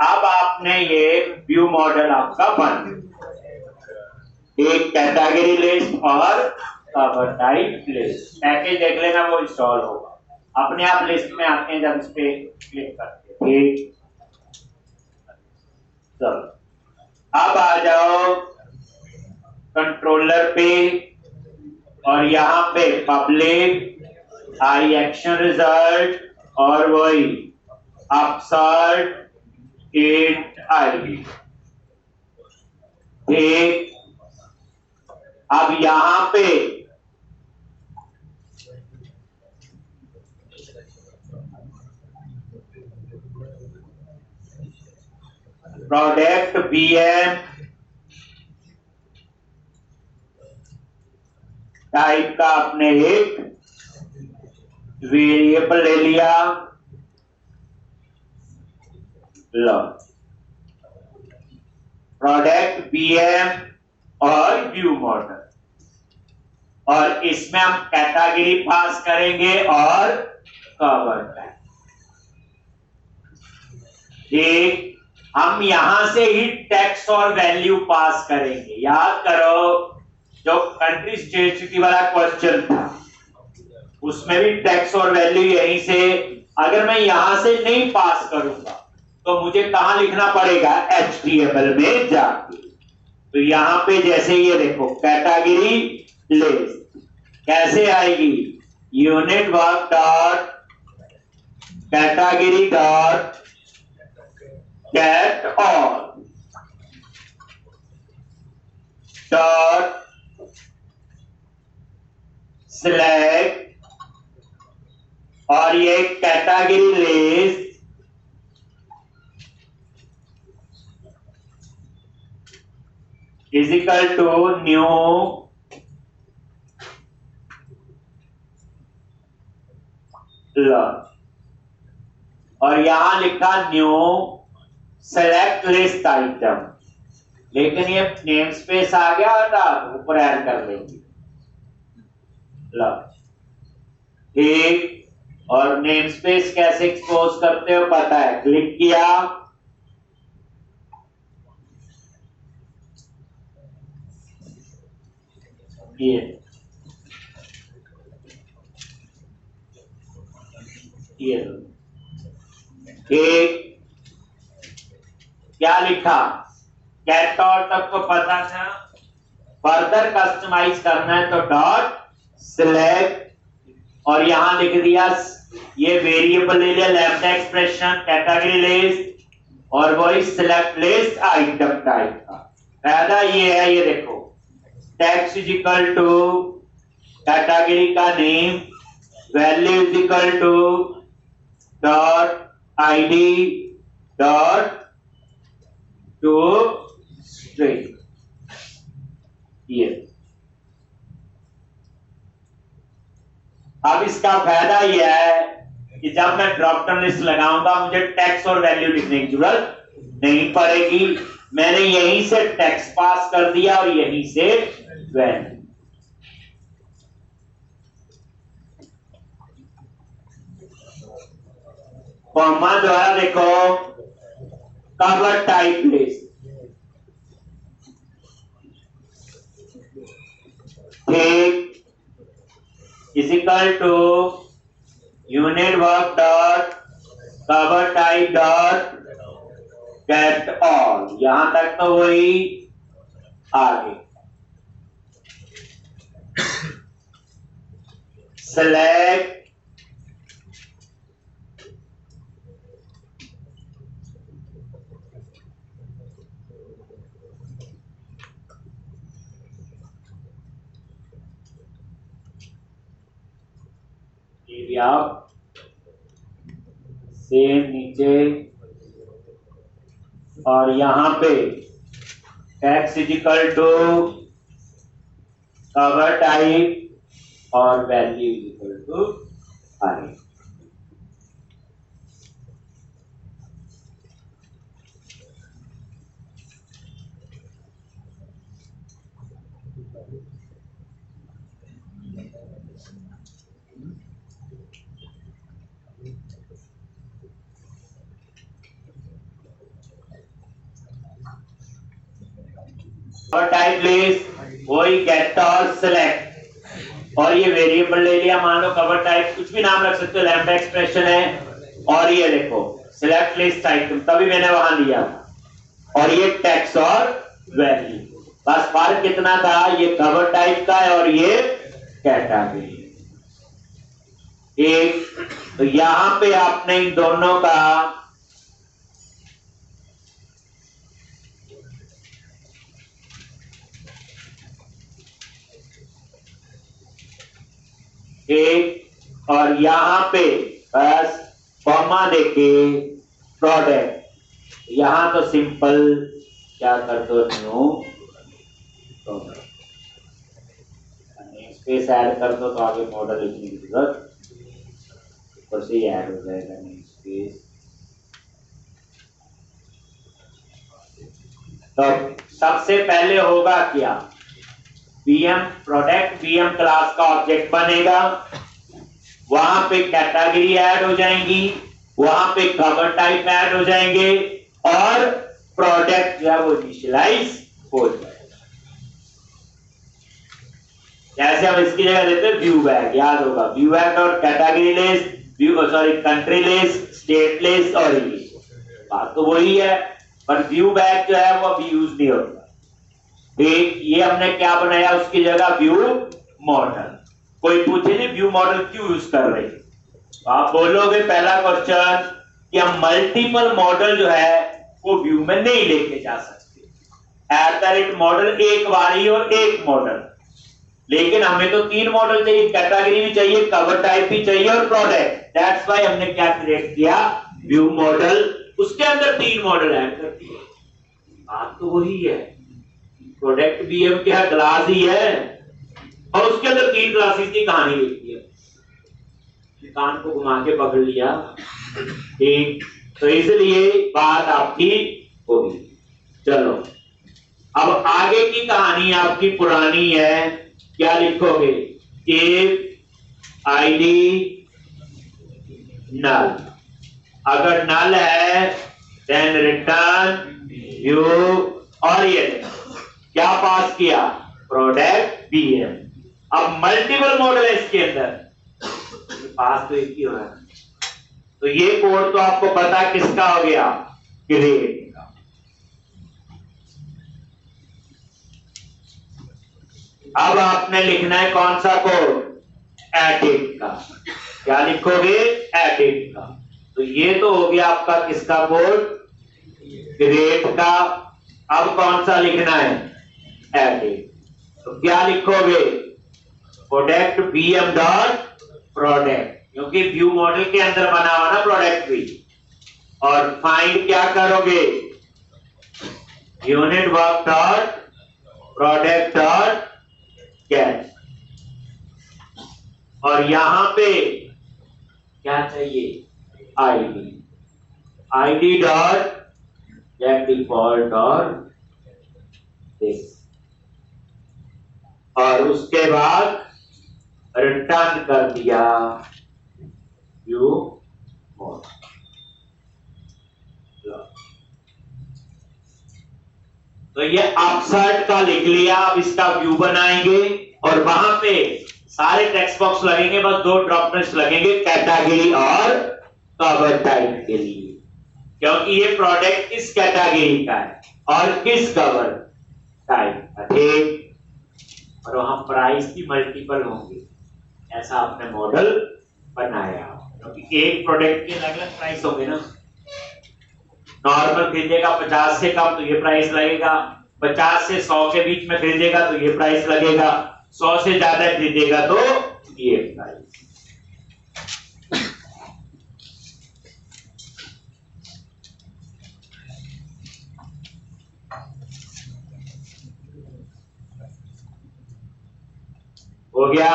अब आपने ये व्यू मॉडल आपका बन, एक कैटेगरी लिस्ट और कवर टाइप लिस्ट। पैकेज देख लेना, वो इंस्टॉल होगा अपने आप। लिस्ट में आते हैं जब इस पे क्लिक करते हैं। ठीक, चलो अब आ जाओ कंट्रोलर पे, और यहां पे पब्लिक आई एक्शन रिजल्ट, और वही अपसर्ट इट आईडी। ठीक, अब यहां पे प्रोडक्ट बीएम टाइप का आपने एक वेरिएबल ले लिया। लो, प्रोडक्ट बीएम और व्यू मॉडल, और इसमें हम कैटेगरी पास करेंगे और कवर टाइप। ठीक, हम यहां से ही टेक्स्ट और वैल्यू पास करेंगे। याद करो जो कंट्री स्टेट सिटी वाला क्वेश्चन था, उसमें भी टेक्स्ट और वैल्यू यहीं से। अगर मैं यहां से नहीं पास करूंगा तो मुझे कहां लिखना पड़ेगा? HTML में जाके। तो यहां पे जैसे ये देखो कैटेगरी लिस्ट कैसे आएगी? Unit work dot category dot get all dot select, और ये category list is equal to new launch, और यहां लिखा न्यू सेलेक्ट लिस्ट आइटम। लेकिन ये नेम स्पेस आ गया था, ऊपर ऐड कर लेंगे लॉन्च। ठीक, और नेम स्पेस कैसे एक्सपोज करते हो पता है, क्लिक किया, ये एक क्या लिखा, कैट और तक को पता था, फर्दर कस्टमाइज करना है तो डॉट सिलेक्ट, और यहां लिख दिया ये वेरिएबल ले लिया लैम्डा एक्सप्रेशन कैटेगरी लिस्ट, और वही सिलेक्ट लिस्ट आइटम टाइप का। फायदा ये है, ये देखो text is equal to category का name, value is equal to dot ID dot to string. ये अब इसका फायदा यह है कि जब मैं ड्रॉप डाउन लिस्ट लगाऊंगा मुझे टेक्स्ट और वैल्यू लिखने की जरूरत नहीं पड़ेगी। मैंने यहीं से टेक्स्ट पास कर दिया और यहीं से वैल्यू। कॉमा द्वारा देखो कवर टाइप लिस्ट, ठीक, is equal to unit work dot cover type dot get all। यहां तक तो वही, आगे select से नीचे, और यहां पे text is equal to cover type और वैल्यू इज इक्वल टू आगे। और टाइप लिस्ट वही गेट और सिलेक्ट, और ये वेरिएबल ले लिया, मान लो कवर टाइप, कुछ भी नाम रख सकते हो, लैम्डा एक्सप्रेशन है, और ये देखो सिलेक्ट लिस्ट आइटम, तभी मैंने वहां लिया, और ये टेक्स्ट और वैल्यू। बस फर्क कितना था, ये कवर टाइप का है और ये कैटेगरी। एक तो यहां पे आपने इन दोनों का एक, और यहां पे बस कॉमा देके प्रोडक्ट, यहां तो सिंपल क्या कर दो, न्यू प्रोडक्ट, स्पेस ऐड कर दो तो आगे मॉडल लिखने की जरूरत ऊपर से ऐड हो जाएगा, नेम स्पेस। तो सबसे पहले होगा क्या, बीएम प्रोडक्ट, बीएम क्लास का ऑब्जेक्ट बनेगा, वहां पे कैटेगरी ऐड हो जाएंगी, वहां पे कवर टाइप ऐड हो जाएंगे, और प्रोडक्ट जो है वो इनिशियलाइज हो जाएगा। जैसे हम इसकी जगह देते हैं व्यू बैग, याद होगा व्यू बैग और category list, view sorry country list, state list और इंग्लिश, बात तो वही है, पर व्यू बैग जो है वो अभी यूज नहीं होता। एक ये हमने क्या बनाया उसकी जगह, व्यू मॉडल। कोई पूछे नहीं व्यू मॉडल क्यों यूज कर रहे, तो आप बोलोगे पहला क्वेश्चन कि हम मल्टीपल मॉडल जो है वो व्यू में नहीं लेके जा सकते। एट द रेट मॉडल एक बारी और एक मॉडल, लेकिन हमें तो 3 मॉडल चाहिए, कैटेगरी भी चाहिए, कवर टाइप भी चाहिए और प्रोडक्ट। दैट्स व्हाई हमने क्या क्रिएट किया, व्यू मॉडल, उसके अंदर 3 मॉडल ऐड कर दिए। बात तो वही है, प्रोडक्ट बीएम क्या क्लास ही है, और उसके अंदर 3 क्लासेस की कहानी लिखी है, कान को घुमा के पकड़ लिया, ठीक, तो इसलिए बात आपकी होगी। चलो अब आगे की कहानी आपकी पुरानी है, क्या लिखोगे, इफ आईडी नल। अगर नल है देन रिटर्न व्यू। और ये क्या पास किया, प्रोडक्ट बीएम। अब मल्टीपल मॉडल है इसके अंदर, पास तो एक ही हो रहा है। तो ये कोड तो आपको पता किसका हो गया, ग्रेड का। अब आपने लिखना है कौन सा कोड, एडिट का। क्या लिखोगे, एडिट का। तो ये तो हो गया आपका किसका कोड, ग्रेड का। अब कौन सा लिखना है, एडिट। तो क्या लिखोगे, प्रोडक्ट बीएम डॉट प्रोडक्ट, क्योंकि व्यू मॉडल के अंदर बना हुआ ना प्रोडक्ट भी। और फाइंड क्या करोगे, unit work dot product dot gate. और यहां पे क्या चाहिए, ID, ID dot gate default और दिस। और उसके बाद रिटर्न कर दिया व्यू मॉडल। तो ये अपसर्ट का लिख लिया। अब इसका व्यू बनाएंगे और वहां पे सारे टेक्स्ट बॉक्स लगेंगे, बस दो ड्रॉपनेस लगेंगे, कैटेगरी और कवर टाइप के लिए, क्योंकि ये प्रोडक्ट किस कैटेगरी का है और किस कवर टाइप का। ठीक, और वहां प्राइस की मल्टीपल होंगे, ऐसा आपने मॉडल बनाया, क्योंकि एक प्रोडक्ट के अलग अलग प्राइस होंगे ना। नॉर्मल खरीदेगा 50 से कम तो ये प्राइस लगेगा, 50 से 100 के बीच में खरीदेगा तो ये प्राइस लगेगा, 100 से ज्यादा खरीदेगा तो ये प्राइस। हो गया।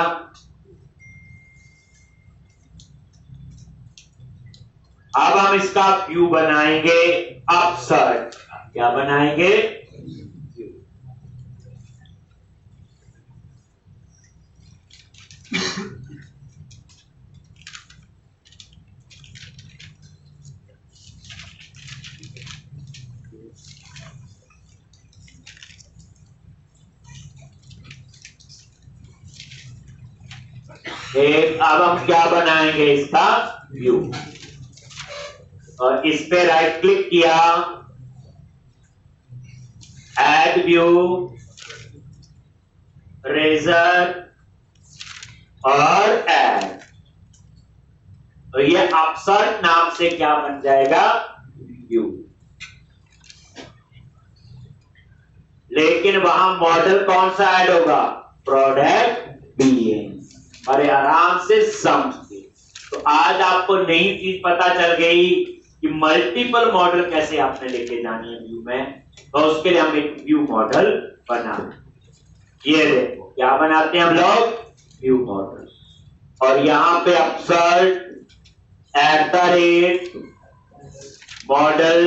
अब हम इसका व्यू बनाएंगे अपसर्ट। क्या बनाएंगे, अब हम क्या बनाएंगे, इसका व्यू। और इस पे राइट क्लिक किया, ऐड व्यू, रेजर और ऐड। तो ये अपसर्ट नाम से क्या बन जाएगा, व्यू। लेकिन वहां मॉडल कौन सा ऐड होगा, प्रोडक्ट बीएम। बड़े आराम से समझे। तो आज आपको नई चीज पता चल गई कि मल्टीपल मॉडल कैसे आपने लेके जानी है व्यू में। तो उसके लिए हम एक व्यू मॉडल बना, ये देखो क्या बनाते हैं हम लोग, व्यू मॉडल। और यहां पे अपसर्ट @ मॉडल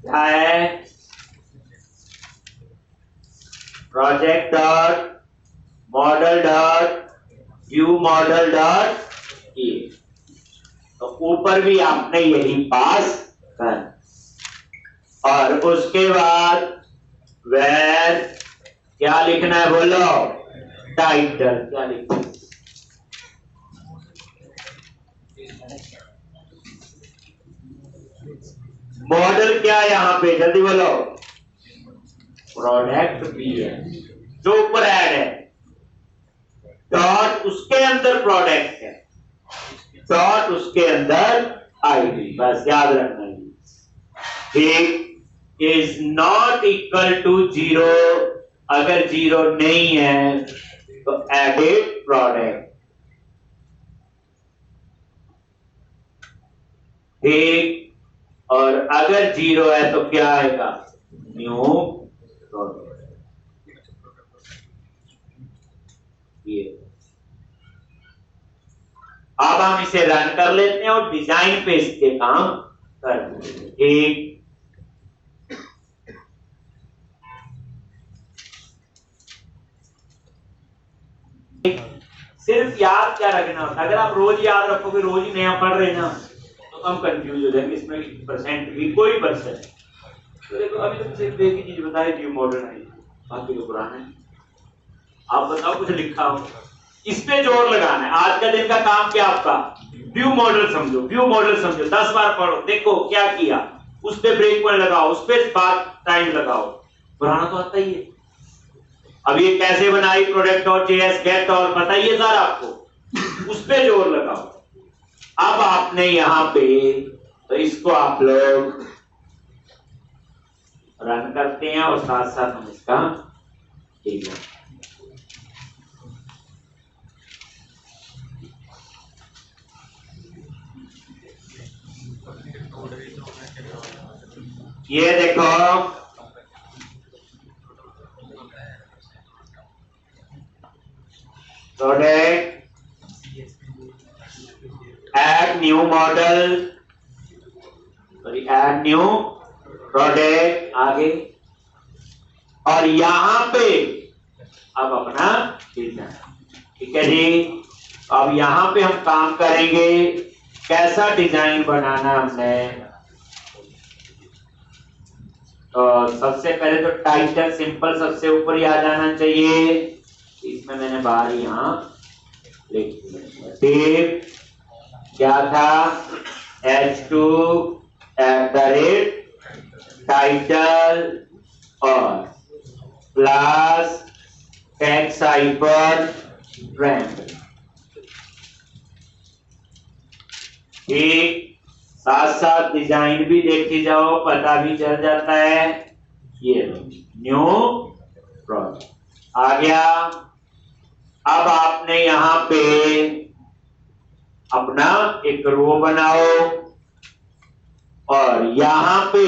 क्या है, project dot model dot view model dot A. तो ऊपर भी आपने यही पास कर। और उसके बाद वेर क्या लिखना है, बोलो, टाइटल। क्या लिखना है, मॉडल क्या है यहां पे, जल्दी बोलो, प्रोडक्ट भी है जो ऊपर ऐड है, डॉट उसके अंदर प्रोडक्ट है, डॉट उसके अंदर आईडी। बस याद रखना है। ठीक, इज नॉट इक्वल टू 0। अगर 0 नहीं है तो एडिट प्रोडक्ट। ठीक, और अगर 0 है तो क्या आएगा, न्यू प्रोडक्ट। ये अब हम इसे रन कर लेते हैं और डिजाइन पे इसके काम करते हैं। ठीक, सिर्फ याद क्या रखना होता है, अगर आप रोज याद रखोगे, रोज ही नया पढ़ रहे ना, तो हम कंफ्यूज हो जाएंगे इसमें परसेंट भी कोई परसेंट। तो देखो अभी तो सिर्फ एक ही चीज बताई, न्यू मॉडर्न है, बाकी तो पुराना है। आप बताओ कुछ लिखा हो, इस पे जोर लगाना है। आज का दिन का काम क्या आपका, व्यू मॉडल समझो, व्यू मॉडल समझो, 10 बार पढ़ो, देखो क्या किया, उस पे ब्रेक पॉइंट लगाओ, उस पे बात टाइम लगाओ। पुराना तो आता ही है। अब ये कैसे बनाई प्रोडक्ट और जेएस गेट और बताइए सर आपको, उस पे जोर लगाओ। अब आपने यहां पे तो इसको आप लोग रन करते हैं और साथ साथ हम इसका ठीक है। ये देखो product, add new model, sorry add new product, आगे और यहां पे अब अपना डिजाइन, ठीक है जी। अब यहां पे हम काम करेंगे, कैसा डिजाइन बनाना हमने। तो सबसे पहले तो टाइटल सिंपल सबसे ऊपर ही आ जाना चाहिए, इसमें मैंने बाहर यहां लिख दिया। टिप क्या था, H2 टाइटल और प्लस टेक्स्ट हाइपर ब्रांड, ठीक। साथ साथ डिजाइन भी देखी जाओ, पता भी चल जाता है। ये न्यू प्रोडक्ट आ गया। अब आपने यहां पे अपना एक रो बनाओ और यहां पे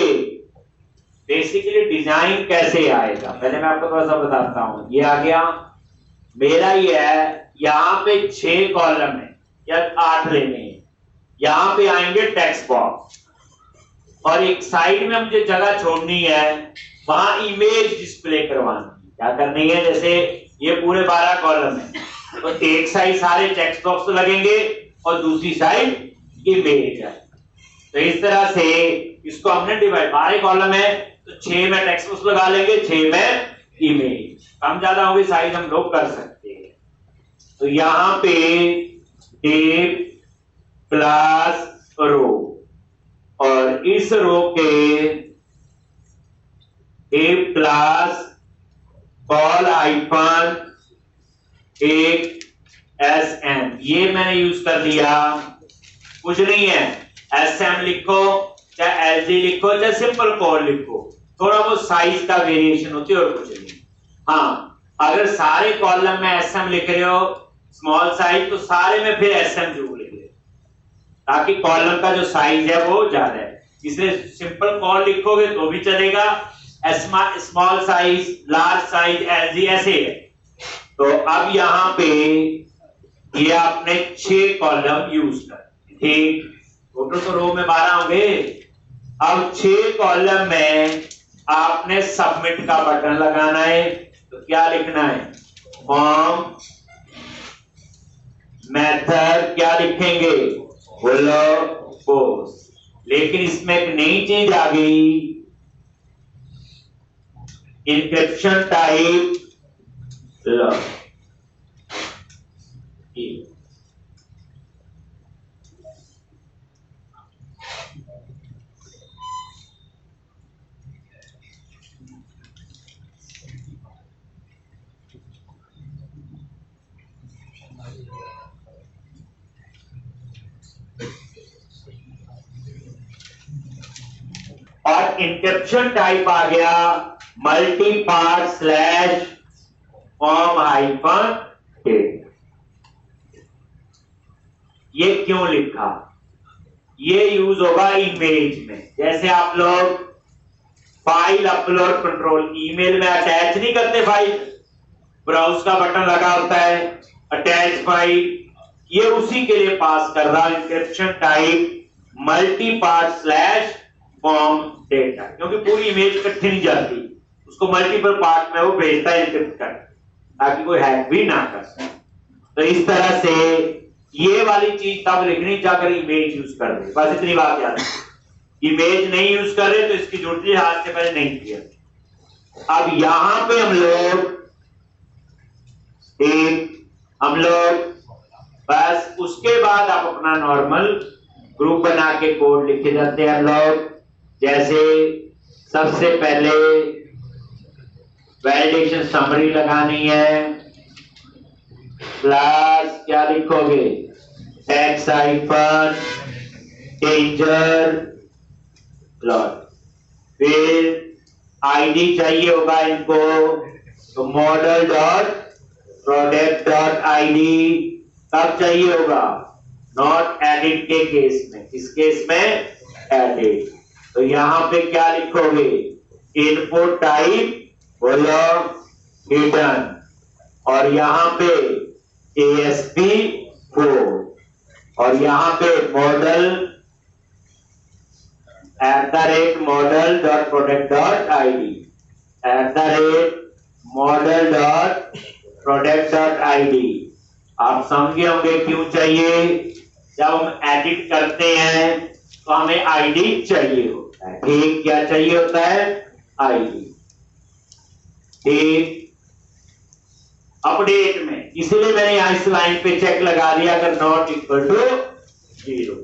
बेसिकली डिजाइन कैसे आएगा, पहले मैं आपको थोड़ा सा बताता हूं। ये आ गया मेरा, ये है यहां पे 6 कॉलम है या 8 लेने हैं। यहां पे आएंगे टेक्स्ट बॉक्स और एक साइड में मुझे जगह छोड़नी है, वहां इमेज डिस्प्ले करवानी। क्या करनी है, जैसे ये पूरे 12 कॉलम है, तो एक साइड सारे टेक्स्ट बॉक्स लगेंगे और दूसरी साइड इमेज है। तो इस तरह से इसको हमने डिवाइड, 12 कॉलम है तो 6 में टेक्स्ट बॉक्स लगा लेंगे, 6 में इमेज। कम ज्यादा होगी साइज हम लोग कर सकते हैं। तो यहां पे टेप प्लस रो और इस रो के टेप प्लस कॉल आइकन एक SM, ये मैंने यूज कर दिया। कुछ नहीं है, SM लिखो चाहे LG लिखो चाहे सिंपल कॉल लिखो, थोड़ा बहुत साइज का वेरिएशन होती है और कुछ नहीं। हाँ, अगर सारे कॉलम में SM लिख रहे हो स्मॉल साइज, तो सारे में फिर SM जरूर लिख रहे हो, ताकि कॉलम का जो साइज है वो ज्यादा है। इसलिए सिंपल कॉल लिखोगे तो भी चलेगा, small size, large size, LG ऐसे है। तो अब यहां पे ये आपने 6 कॉलम यूज कर, ठीक। टोटल तो रो में 12 होंगे। अब 6 कॉलम में आपने सबमिट का बटन लगाना है। तो क्या लिखना है, फॉर्म मेथड, क्या लिखेंगे, बोलो पोस्ट। लेकिन इसमें एक नई चीज आ गई, इंक्रिप्शन टाइप लॉक। और इंक्रिप्शन टाइप आ गया multipart slash form hyphen take. ये क्यों लिखा, ये यूज होगा इमेज में। जैसे आप लोग फाइल अपलोड कंट्रोल ईमेल में अटैच नहीं करते फाइल, ब्राउज का बटन लगा होता है, अटैच फाइल, ये उसी के लिए पास कर रहा encryption type multipart slash form data, क्योंकि पूरी इमेज इकट्ठी नहीं जाती, उसको मल्टीपल पार्ट में वो भेजता है इंक्रिप्ट कर, ताकि कोई हैक भी ना कर सके। तो इस तरह से ये वाली चीज तब लिखनी जाकर इमेज यूज कर दे, बस इतनी बात याद है। इमेज नहीं यूज कर रहे तो इसकी जरूरत हाथ से पहले नहीं किया। अब यहां पे हम लोग बस उसके बाद आप अपना नॉर्मल ग्रुप बना के कोड लिखे जाते हैं हम लोग। जैसे सबसे पहले वैलिडेशन समरी लगानी है, क्लास क्या लिखोगे, टैक्स हाइफन डेंजर प्लॉट। फिर आईडी चाहिए होगा इनको, तो model dot product dot ID कब चाहिए होगा, नॉट एडिट के केस में। किस केस में, एडिट। तो यहां पे क्या लिखोगे, इनपुट टाइप बोलो हिडन, और यहां पे ASP4, और यहां पे model @model dot product dot ID, @model dot product dot ID. आप समझे होंगे क्यों चाहिए, जब हम एडिट करते हैं तो हमें आईडी चाहिए होता है। ठीक, क्या चाहिए होता है, आईडी। ठीक, अपडेट में इसलिए मैंने यहां इस लाइन पे चेक लगा दिया, अगर नॉट इक्वल टू 0।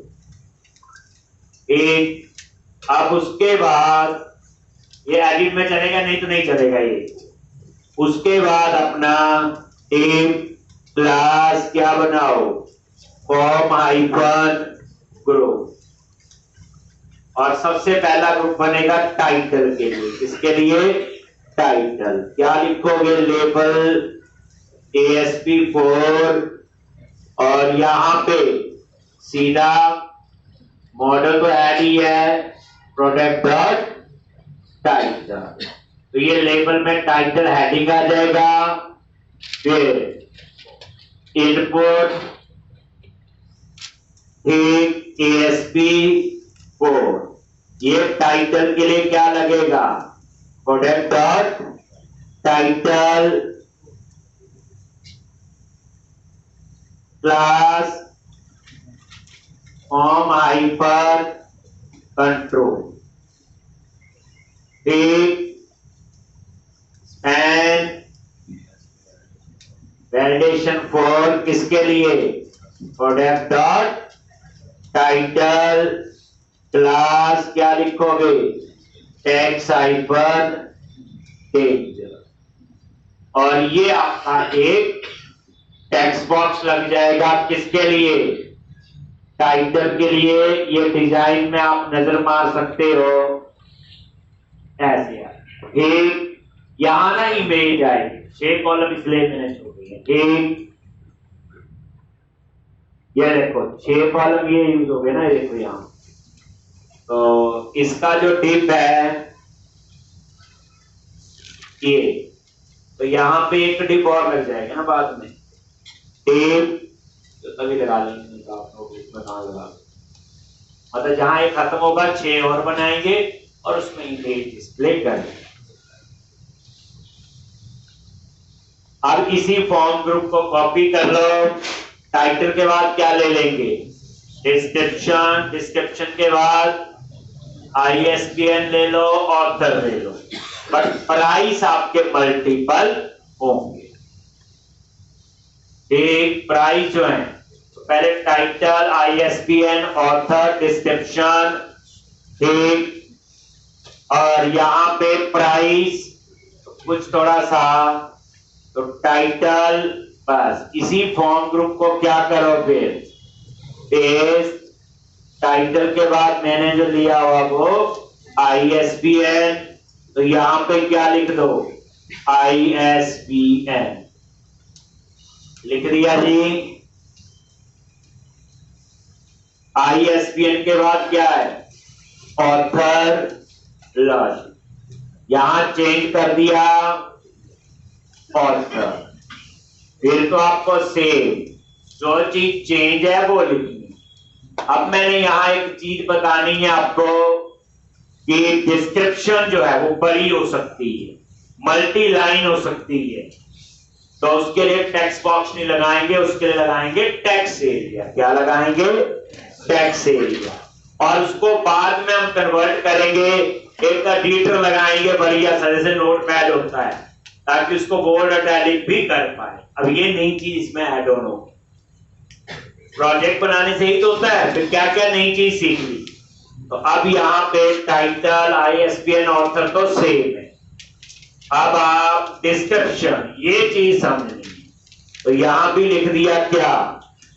एक, अब उसके बाद ये एडिट में चलेगा, नहीं तो नहीं चलेगा ये। उसके बाद अपना एक क्लास क्या बनाओ, फॉर्म हाइफन ग्रुप, और सबसे पहला ग्रुप बनेगा टाइटल के लिए। किसके लिए, टाइटल। क्या लिखोगे, लेबल ASP4, और यहां पे सीधा मॉडल तो ऐड ही है, प्रोडक्ट डॉट टाइटल। तो ये लेबल में टाइटल हेडिंग आ जाएगा। फिर इनपुट ASP4, ये टाइटल के लिए क्या लगेगा, product dot title class form hyper control. ठीक, एंड वैलिडेशन फॉर किसके लिए, प्रोडक्ट डॉट टाइटल क्लास क्या लिखोगे, टैक्स हाइफन डेंजर, और ये आपका एक टेक्स्ट बॉक्स लग जाएगा। किसके लिए, टाइटल के लिए। ये डिजाइन में आप नजर मार सकते हो ऐसे। एक यहां ना इमेज आएगी, 6 कॉलम इसलिए मैंने छोड़ दिया। एक ये देखो 6 कॉलम ये यूज हो गए ना, ये देखो यहां। तो इसका जो डिप है ये, तो यहां पे एक डिप और लग जाएगा ना बाद में। डिप तो तभी लगा लेंगे आप लोग, इसमें कहां लगा, मतलब जहां ये खत्म होगा 6 और बनाएंगे और उसमें इमेज डिस्प्ले करेंगे। अब इसी फॉर्म ग्रुप को कॉपी कर लो। टाइटल के बाद क्या ले लेंगे, डिस्क्रिप्शन, डिस्क्रिप्शन के बाद ISBN ले लो, ऑथर ले लो, बट प्राइस आपके मल्टीपल होंगे। एक प्राइस जो है, तो पहले टाइटल, ISBN, ऑथर, डिस्क्रिप्शन, ठीक, और यहां पे प्राइस कुछ थोड़ा सा, तो टाइटल, बस इसी फॉर्म ग्रुप को क्या करो फिर पेस्ट। टाइटल के बाद मैंने जो लिया हुआ वो ISBN, तो यहां पे क्या लिख दो, ISBN लिख दिया जी। ISBN के बाद क्या है, ऑथर लॉज, यहां चेंज कर दिया ऑथर। फिर तो आपको सेम जो चीज चेंज है वो लिखनी। अब मैंने यहां एक चीज बतानी है आपको कि डिस्क्रिप्शन जो है वो बड़ी हो सकती है, मल्टी लाइन हो सकती है। तो उसके लिए टेक्स्ट बॉक्स नहीं लगाएंगे, उसके लिए लगाएंगे टैक्स एरिया। क्या लगाएंगे? Tax area. और उसको बाद में हम कन्वर्ट करेंगे, एक एडिटर लगाएंगे बढ़िया सा, जैसे नोटपैड होता है, ताकि उसको बोल्ड इटैलिक भी कर पाए। अब ये नई चीज इसमें ऐड ऑन हो, प्रोजेक्ट बनाने से ही तो होता है, फिर क्या क्या नई चीज सीख ली। तो अब यहाँ पे टाइटल, ISBN, ऑथर तो सेम है। अब आप डिस्क्रिप्शन, ये चीज समझनी है, तो यहां भी लिख दिया क्या?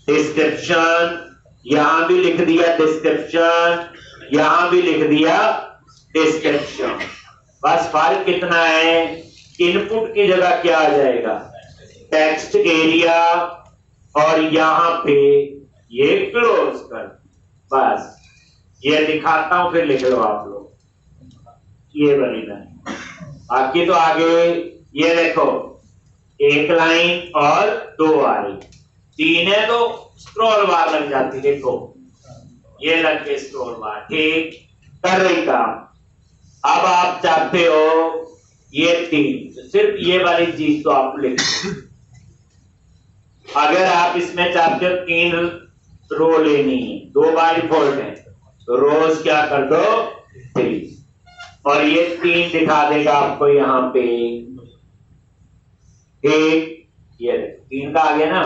डिस्क्रिप्शन। यहां भी लिख दिया डिस्क्रिप्शन, यहां भी लिख दिया डिस्क्रिप्शन। बस फर्क कितना है, इनपुट की जगह क्या आ जाएगा? टेक्स्ट एरिया, और यहां पे ये क्लोज कर। बस ये दिखाता हूं, फिर लिख लो आप लोग, ये बनी ना। बाकी तो आगे ये देखो, एक लाइन और 2 आ रही, 3 है तो स्क्रॉल बार लग जाती। देखो ये लग के स्क्रॉल बार, ठीक कर रही काम। अब आप चाहते हो ये 3, तो सिर्फ ये वाली चीज तो आप लिख दो। अगर आप इसमें चाहते हो 3 रो लेनी है, 2 बाय डिफॉल्ट है, तो रोज क्या कर दो? 3, और ये 3 दिखा देगा आपको यहाँ पे। एक, ये 3 का आ गया ना,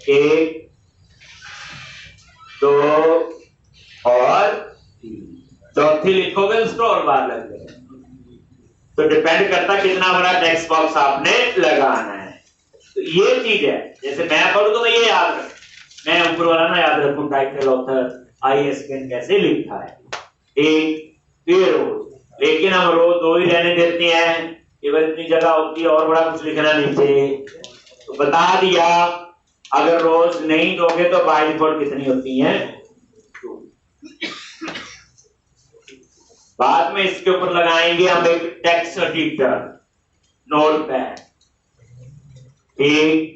1 2 और 3, चौथी लिखोगे तो स्क्रॉल बार लग जाएगा। तो डिपेंड करता कितना बड़ा टेक्स्ट बॉक्स आपने लगाना है। तो ये चीज है, जैसे मैं पढ़ू तो मैं ये याद रख, मैं ऊपर वाला ना याद रखूं, टाइटल, ऑथर, ISBN कैसे लिखा है, एक ये रोज। लेकिन हम रोज 2 ही रहने देते हैं, केवल इतनी जगह होती है और बड़ा कुछ लिखना नीचे। तो बता दिया, अगर रोज नहीं दोगे तो बाय डिफॉल्ट कितनी होती हैं? 2। बाद में इसके ऊपर लगाएंगे हम एक टेक्स्ट एडिटर, नोटपैड, ठीक।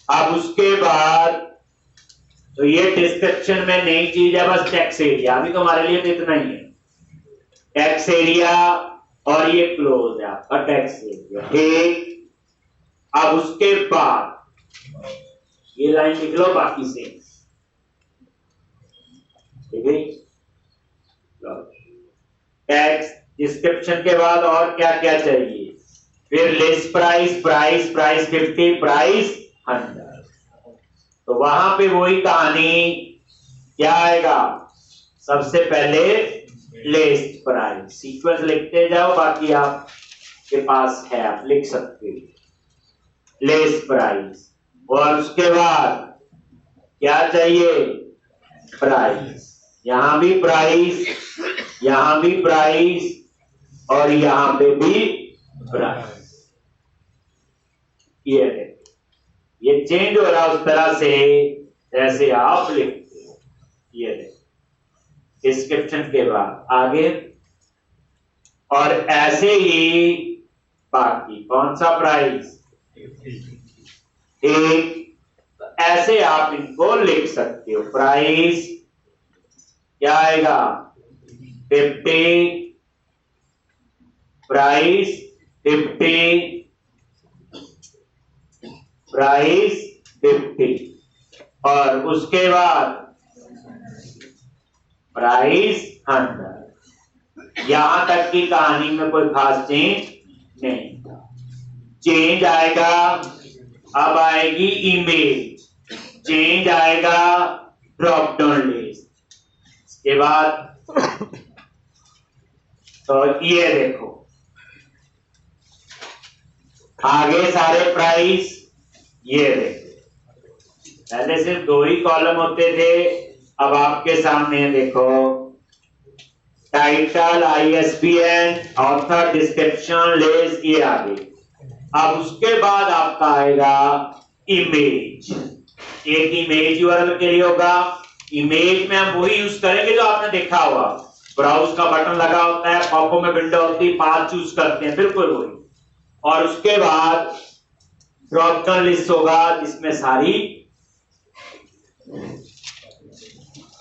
अब उसके बाद तो ये डिस्क्रिप्शन में नई चीज है, बस टेक्स्ट एरिया। अभी तो हमारे लिए तो इतना ही है, टेक्स्ट एरिया, और ये क्लोज है आपका टेक्स्ट एरिया, ठीक। अब उसके बाद ये लाइन लिख लो बाकी से, ठीक है। टेक्स्ट डिस्क्रिप्शन के बाद और क्या क्या चाहिए? फिर लिस्ट प्राइस, प्राइस 50, प्राइस 100। तो वहां पे वही कहानी, क्या आएगा? सबसे पहले लिस्ट प्राइस, सीक्वेंस लिखते जाओ, बाकी आपके पास है, आप लिख सकते हो। लिस्ट प्राइस, और उसके बाद क्या चाहिए? प्राइस। यहां भी प्राइस, यहां भी प्राइस, और यहां पे भी प्राइस। ये चेंज हो रहा उस तरह से जैसे आप लिखते हो। ये डिस्क्रिप्शन के बाद आगे, और ऐसे ही बाकी। कौन सा प्राइस? 1। ऐसे आप इनको लिख सकते हो। प्राइस क्या आएगा? 50, प्राइस 50, प्राइस 50, और उसके बाद प्राइस 100। यहां तक की कहानी में कोई खास चेंज नहीं। चेंज आएगा, अब आएगी इमेज, चेंज आएगा ड्रॉप डाउन लिस्ट। इसके बाद तो ये देखो, आगे सारे प्राइस, ये देखो पहले सिर्फ 2 ही कॉलम होते थे, अब आपके सामने देखो title, ISBN, author, description, list, ये आ गई। अब उसके बाद आपका आएगा इमेज। एक इमेज URL के लिए होगा। इमेज में हम वही यूज करेंगे जो आपने देखा होगा, ब्राउज का बटन लगा होता है, पॉपअप में विंडो होती है, पाथ चूज करते हैं, बिल्कुल वही। और उसके बाद ड्रॉप डाउन लिस्ट होगा जिसमें सारी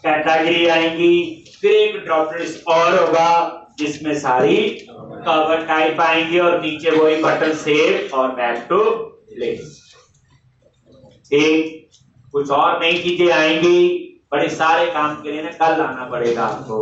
कैटेगरी आएंगी। फिर एक ड्रॉप डाउन लिस्ट और होगा जिसमें सारी कवर टाइप आएंगे और नीचे वही बटन सेव और बैक टू प्लेस। ठीक, कुछ और नई चीजें आएंगी, बड़े सारे काम के लिए ना कल आना पड़ेगा आपको।